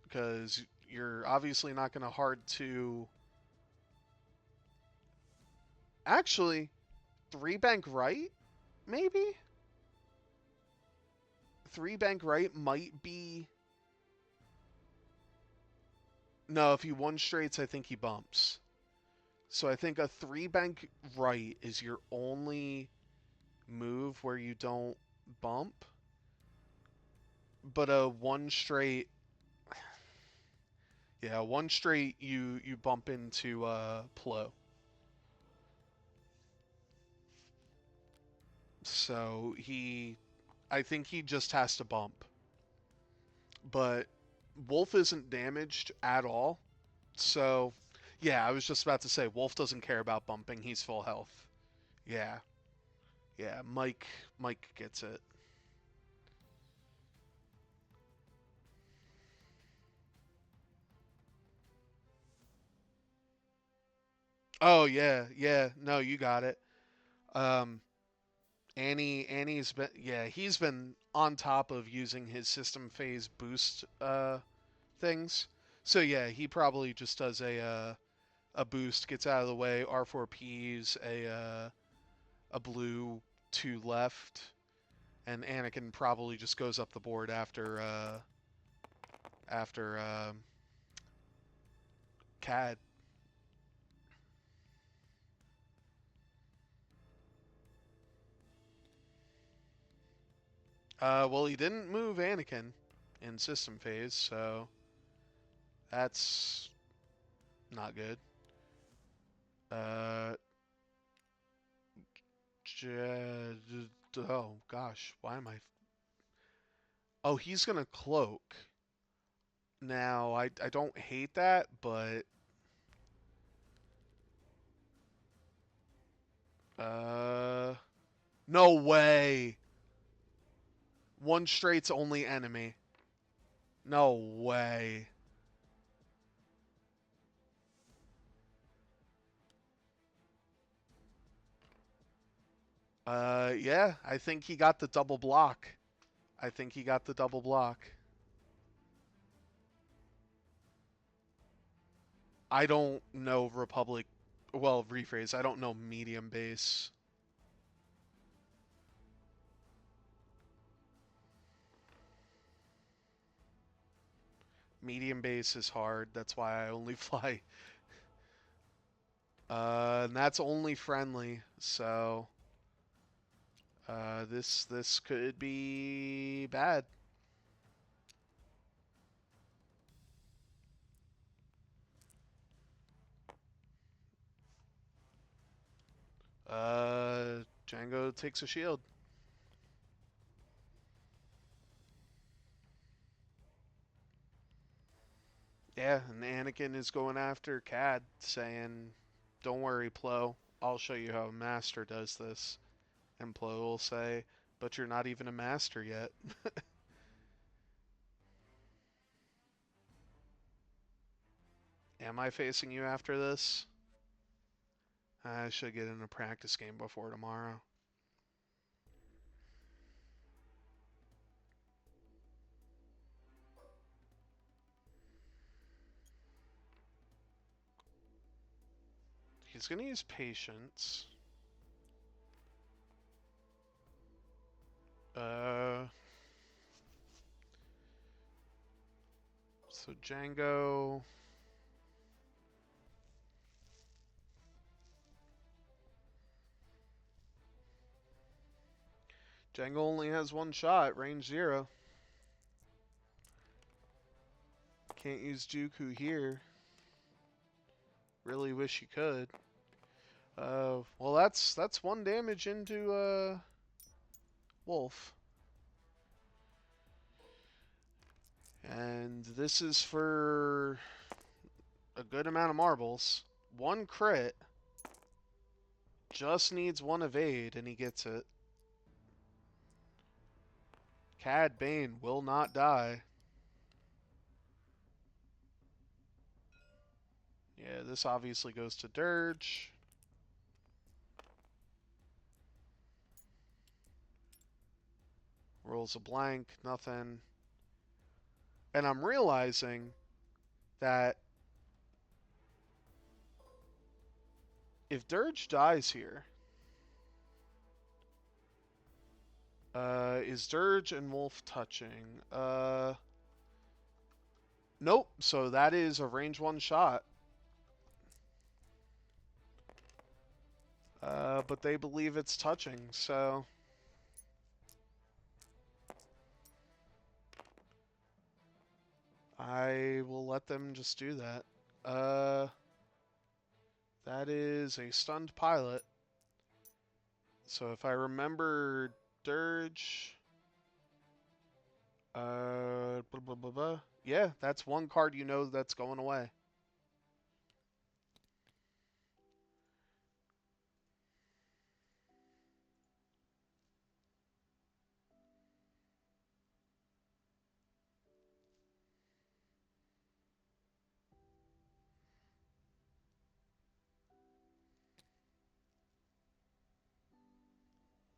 Speaker 1: because you're obviously not gonna hard to. Actually, 3 bank right, maybe. 3 bank right might be. No, if he 1 straights, I think he bumps. So I think a 3 bank right is your only move where you don't bump. But a 1 straight, yeah, 1 straight you bump into Plo. So I think he just has to bump. But Wolf isn't damaged at all. So yeah, I was just about to say Wolf doesn't care about bumping. He's full health. Yeah, yeah. Mike gets it. Oh yeah, yeah. No, you got it. Um, Annie's been he's been on top of using his system phase boost things. So yeah, he probably just does a boost, gets out of the way, R4Ps a blue 2 left, and Anakin probably just goes up the board after Cad. Well, he didn't move Anakin in system phase, so that's not good. Uh, oh gosh, why am I? Oh, he's gonna cloak. Now, I don't hate that, but uh, No way. One straight's only enemy. No way. Yeah, I think he got the double block. I think he got the double block. I don't know Republic. Well, rephrase. I don't know medium base. Medium base is hard. That's why I only fly. And that's only friendly. So, this could be bad. Django takes a shield. Yeah, and Anakin is going after Cad, saying, "Don't worry, Plo. I'll show you how a master does this." And Plo will say, "But you're not even a master yet." Am I facing you after this? I should get in a practice game before tomorrow. He's going to use patience. Uh, so Django. Django only has one shot, range 0. Can't use Dooku here. Really wish you could. Well, that's 1 damage into Wolf. And this is for a good amount of marbles. 1 crit. Just needs 1 evade, and he gets it. Cad Bane will not die. Yeah, this obviously goes to Dirge. Rolls a blank, nothing. And I'm realizing that if Dirge dies here, is Dirge and Wolf touching? Nope. So that is a range 1 shot. But they believe it's touching, so I will let them just do that. Uh, that is a stunned pilot. So if I remember Dirge, blah, blah, blah, blah. Yeah, that's 1 card you know that's going away.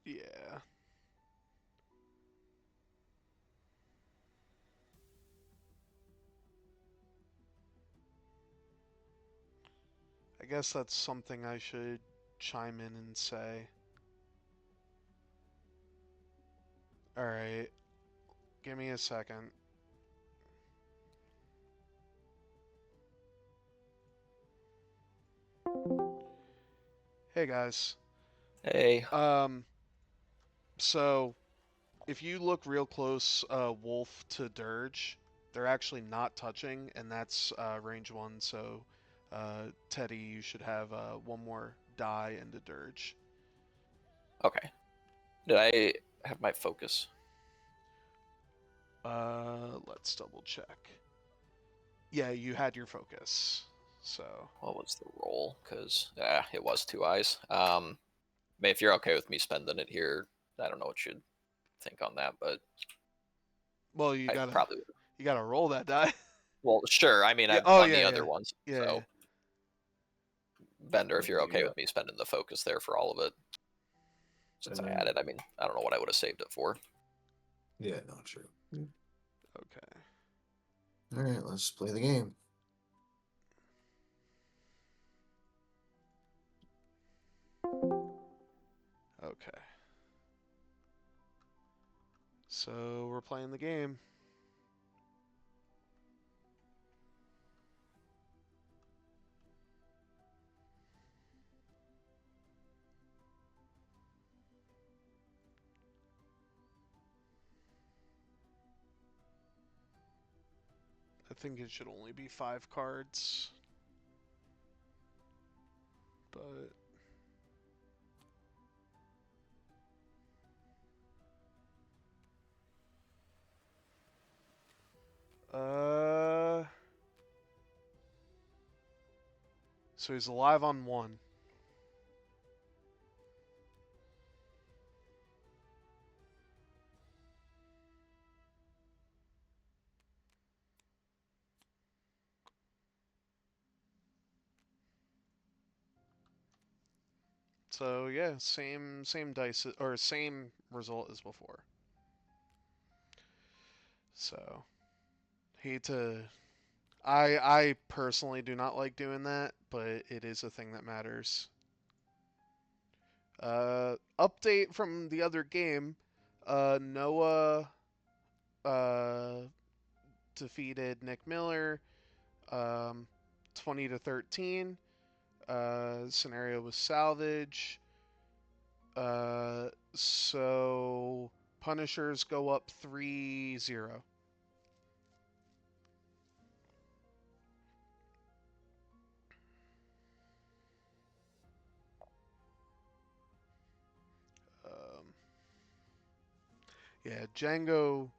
Speaker 1: Yeah. I guess that's something I should chime in and say. Alright, give me a second. Hey guys.
Speaker 2: Hey.
Speaker 1: So if you look real close, Wolf to Dirge, they're actually not touching, and that's range 1. So Teddy, you should have 1 more die into Dirge.
Speaker 2: Okay. Did I have my focus?
Speaker 1: Let's double check. Yeah, you had your focus. So
Speaker 2: What was the roll? Because it was 2 eyes. mean, if you're okay with me spending it here, I don't know what you'd think on that, but
Speaker 1: Well,
Speaker 2: I probably would.
Speaker 1: you gotta roll that die.
Speaker 2: Well, sure. I mean,
Speaker 1: Yeah.
Speaker 2: I've
Speaker 1: Oh
Speaker 2: on
Speaker 1: yeah,
Speaker 2: the
Speaker 1: yeah,
Speaker 2: other ones,
Speaker 1: yeah, yeah.
Speaker 2: so Bender, if you're okay
Speaker 3: Yeah.
Speaker 2: with me spending the focus there for all of it, since I had it. I mean, I don't know what I would have saved it for.
Speaker 3: Yeah, no, true.
Speaker 1: Okay.
Speaker 3: All right, let's play the game.
Speaker 1: Okay. So we're playing the game. I think it should only be 5 cards. But so he's alive on 1. So yeah, same dice or same result as before. So hate to I personally do not like doing that, but it is a thing that matters. Update from the other game. Noah uh, defeated Nick Miller, 20-13. Scenario was salvage. So Punishers go up 3-0. Um, yeah, Django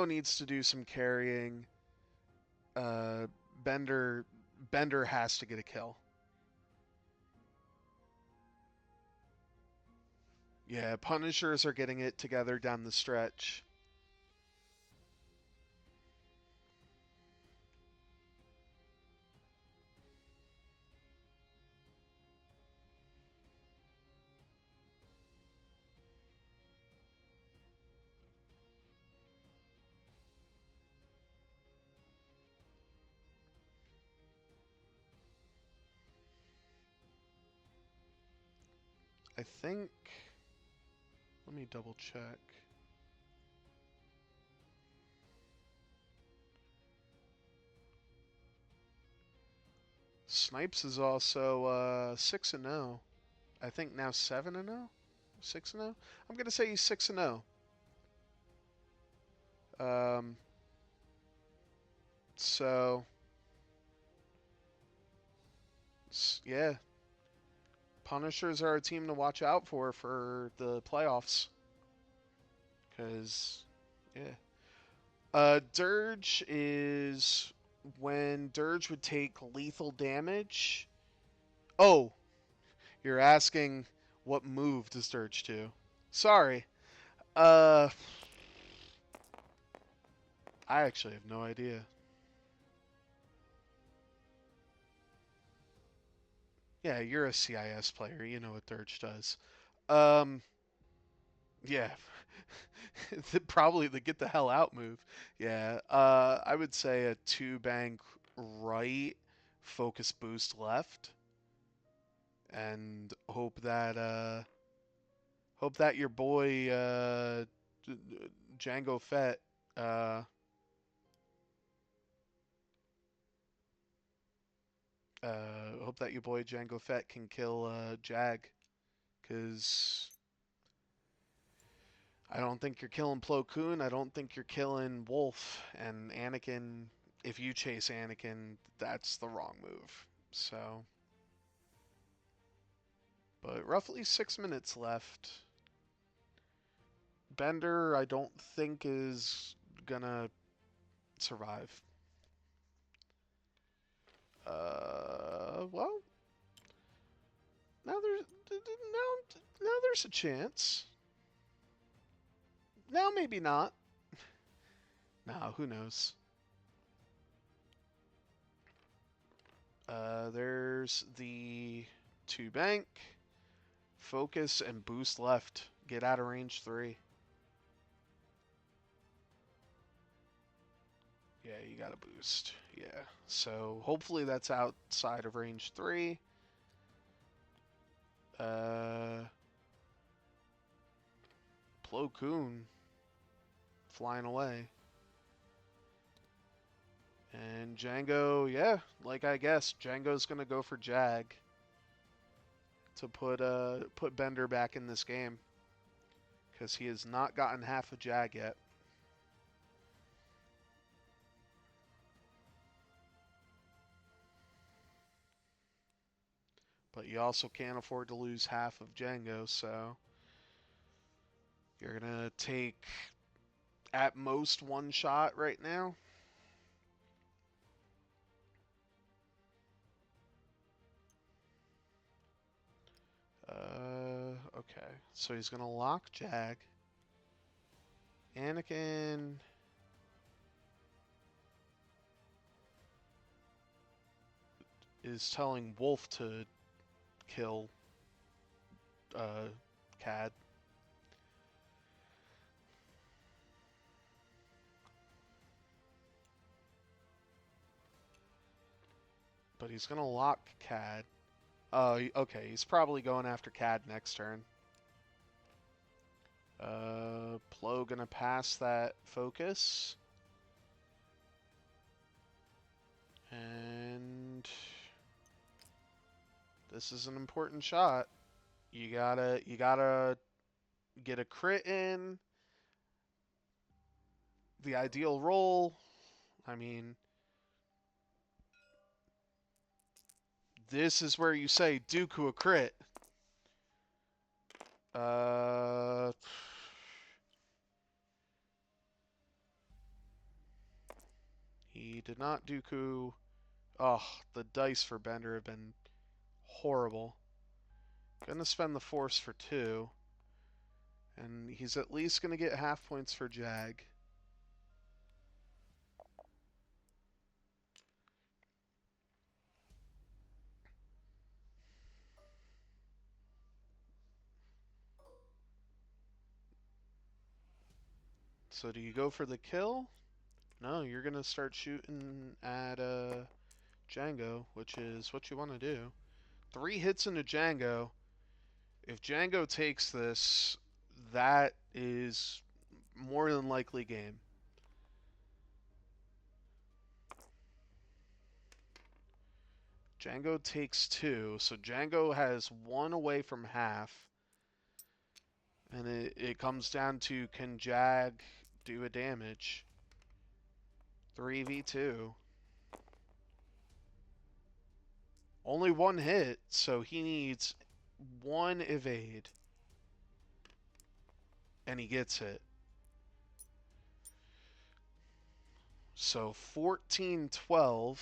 Speaker 1: needs to do some carrying. Uh, Bender Bender has to get a kill. Yeah, Punishers are getting it together down the stretch. I think. Let me double check. Snipes is also 6-0. I think now 7-0, 6-0. I'm gonna say he's 6-0. Um, so yeah, Punishers are a team to watch out for the playoffs. Cause yeah, Dirge is when Dirge would take lethal damage. Oh, you're asking what move does Dirge do? Sorry. Uh, I actually have no idea. Yeah, you're a CIS player. You know what Dirge does. Um, yeah. Probably the get the hell out move. Yeah. I would say a 2 bank right, focus boost left, and hope that your boy Django Fett uh, hope that your boy Django Fett can kill Jag, because I don't think you're killing Plo Koon. I don't think you're killing Wolf. And Anakin, if you chase Anakin, that's the wrong move. So, but roughly 6 minutes left. Bender, I don't think is gonna survive. Well, now there's now there's a chance. Now maybe not. Nah, who knows? There's the 2 bank, focus, and boost left. Get out of range 3. Yeah, you got a boost. Yeah, so hopefully that's outside of range 3. Plo Koon flying away. And Django, yeah, like I guessed, Django's gonna go for Jag to put Bender back in this game because he has not gotten half a Jag yet. But you also can't afford to lose half of Django, so you're gonna take at most 1 shot right now. Okay. So he's gonna lock Jag. Anakin is telling Wolf to kill Cad. But he's gonna lock Cad. Oh, okay. He's probably going after Cad next turn. Plo gonna pass that focus. And this is an important shot. You gotta get a crit in. The ideal roll. I mean, this is where you say Dooku a crit. He did not Dooku. Oh, the dice for Bender have been horrible. Gonna spend the Force for 2. And he's at least gonna get half points for Jag. So do you go for the kill? No, you're gonna start shooting at Django, which is what you want to do. 3 hits into Django. If Django takes this, that is more than likely game. Django takes 2, so Django has 1 away from half. And it comes down to, can Jag do a damage? 3v2. Only 1 hit, so he needs 1 evade. And he gets it. So 14-12.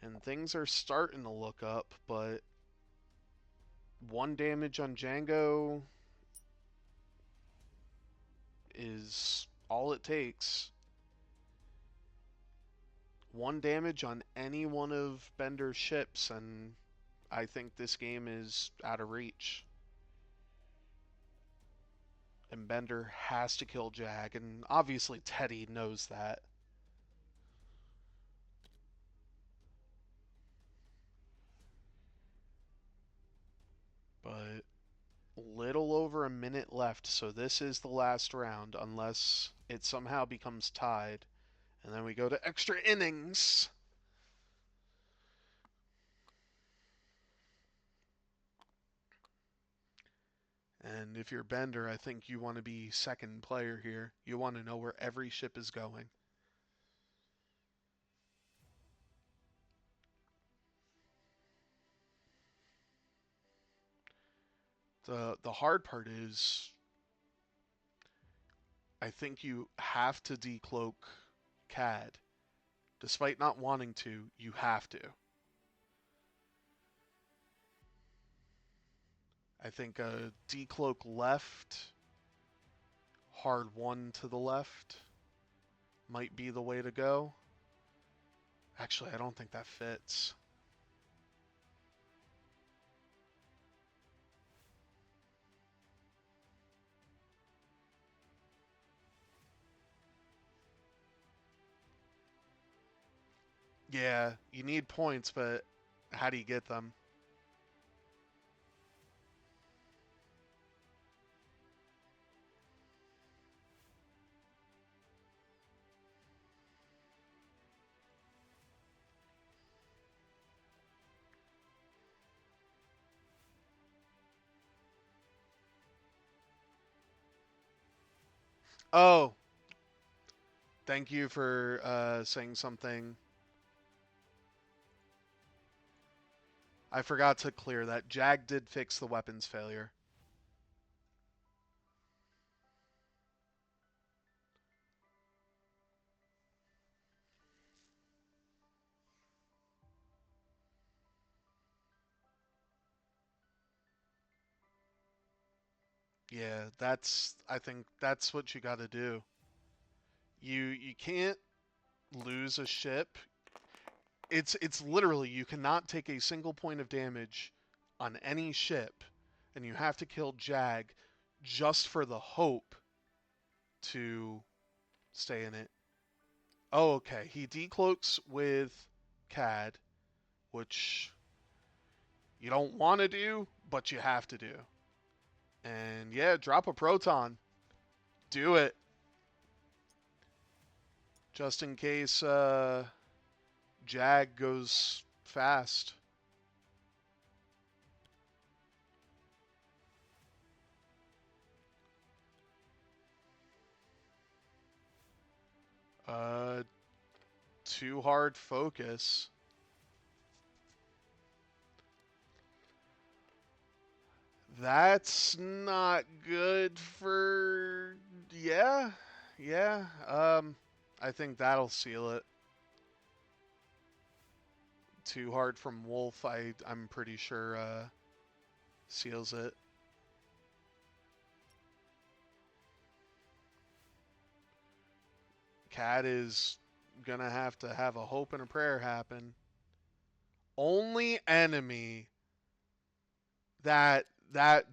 Speaker 1: And things are starting to look up, but 1 damage on Django is all it takes. 1 damage on any one of Bender's ships, and I think this game is out of reach. And Bender has to kill Jag, and obviously Teddy knows that. But little over a minute left, so this is the last round, unless it somehow becomes tied. And then we go to extra innings. And if you're Bender, I think you want to be second player here. You want to know where every ship is going. The hard part is, I think you have to decloak Cad. Despite not wanting to, you have to. I think a decloak left, hard 1 to the left might be the way to go. Actually, I don't think that fits. Yeah, you need points, but how do you get them? Oh, thank you for saying something. I forgot to clear that. Jag did fix the weapons failure. Yeah, I think that's what you got to do. You can't lose a ship. It's literally you cannot take a single point of damage on any ship, and you have to kill Jag just for the hope to stay in it. Oh, okay. He decloaks with CAD, which you don't want to do, but you have to do. And yeah, drop a proton. Do it. Just in case Jag goes fast. Uh, Too hard focus. That's not good for. Yeah, yeah. I think that'll seal it. Too hard from Wolf. I'm pretty sure seals it. Cat is gonna have a hope and a prayer happen. Only enemy that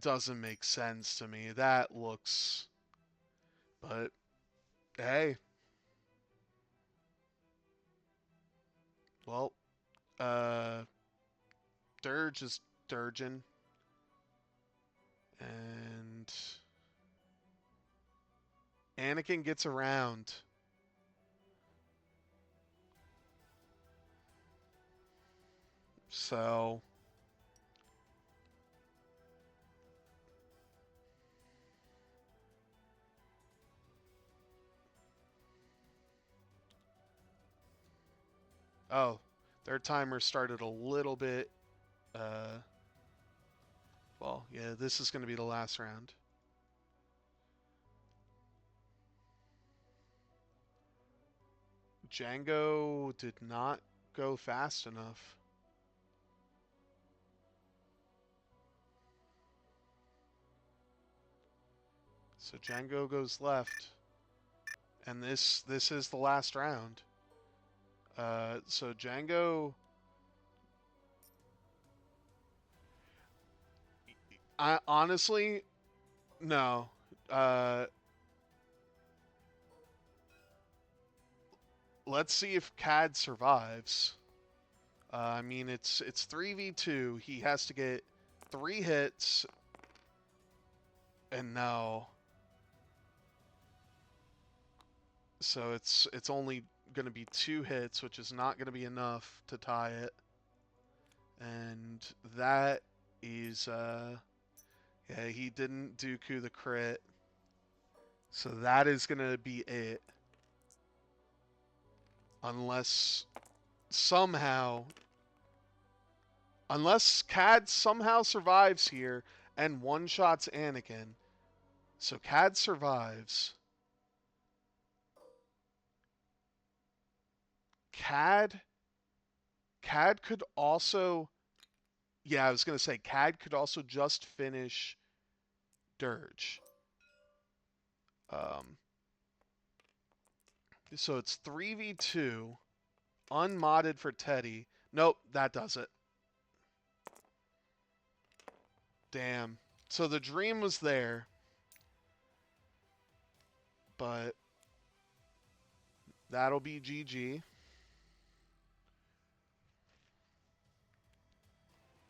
Speaker 1: doesn't make sense to me. That looks, but hey, well, uh, Dirge is dirging, and Anakin gets around. So oh, their timer started a little bit. Uh, well, yeah, this is going to be the last round. Django did not go fast enough. So Django goes left, and this is the last round. So Django, I honestly no. Uh, let's see if CAD survives. I mean, it's 3v2. He has to get 3 hits, and no. So it's only going to be 2 hits, which is not going to be enough to tie it. And that is yeah, he didn't Dooku the crit. So that is going to be it. Unless somehow unless Cad somehow survives here and one-shots Anakin. So Cad survives. Cad could also Yeah, I was gonna say CAD could also just finish Dirge. Um, so it's 3v2, unmodded for Teddy. Nope, that does it. Damn. So the dream was there, but that'll be GG.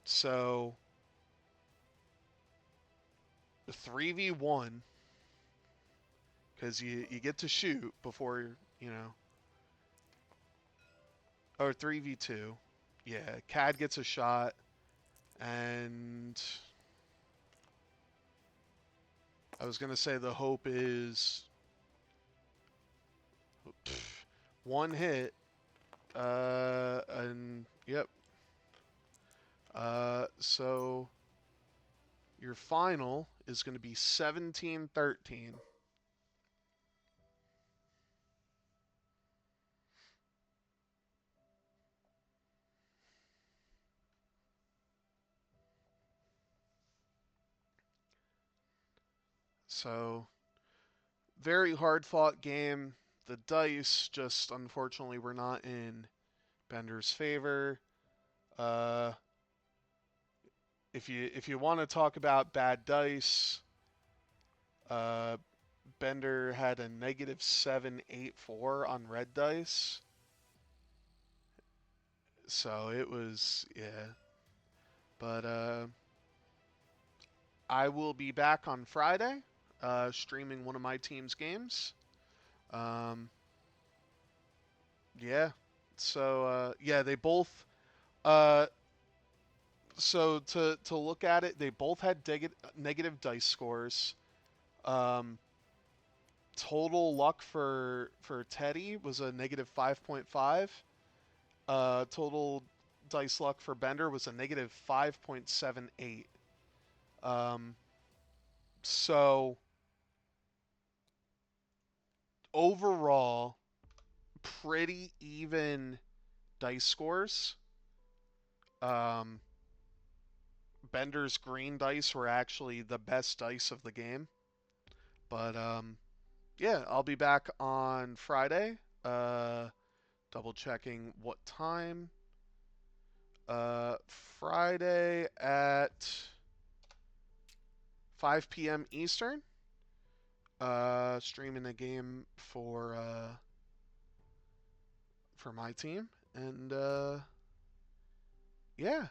Speaker 1: So 3v1, because you get to shoot before, you know, or 3v2. Yeah, CAD gets a shot, and I was gonna say the hope is one hit, and yep. So your final is going to be 17-13. So very hard fought game. The dice just unfortunately were not in Bender's favor. Uh, if you want to talk about bad dice, uh, Bender had a -784 on red dice. So it was, yeah. But I will be back on Friday, streaming one of my team's games. Um, yeah. So yeah, they both. Uh, so to look at it, they both had negative dice scores. Um, total luck for Teddy was a -5.5. Total dice luck for Bender was a -5.78. Um, so overall, pretty even dice scores. Um, Bender's green dice were actually the best dice of the game. But yeah, I'll be back on Friday. Double checking what time. Friday at 5 p.m. Eastern. Streaming a game for my team, and yeah,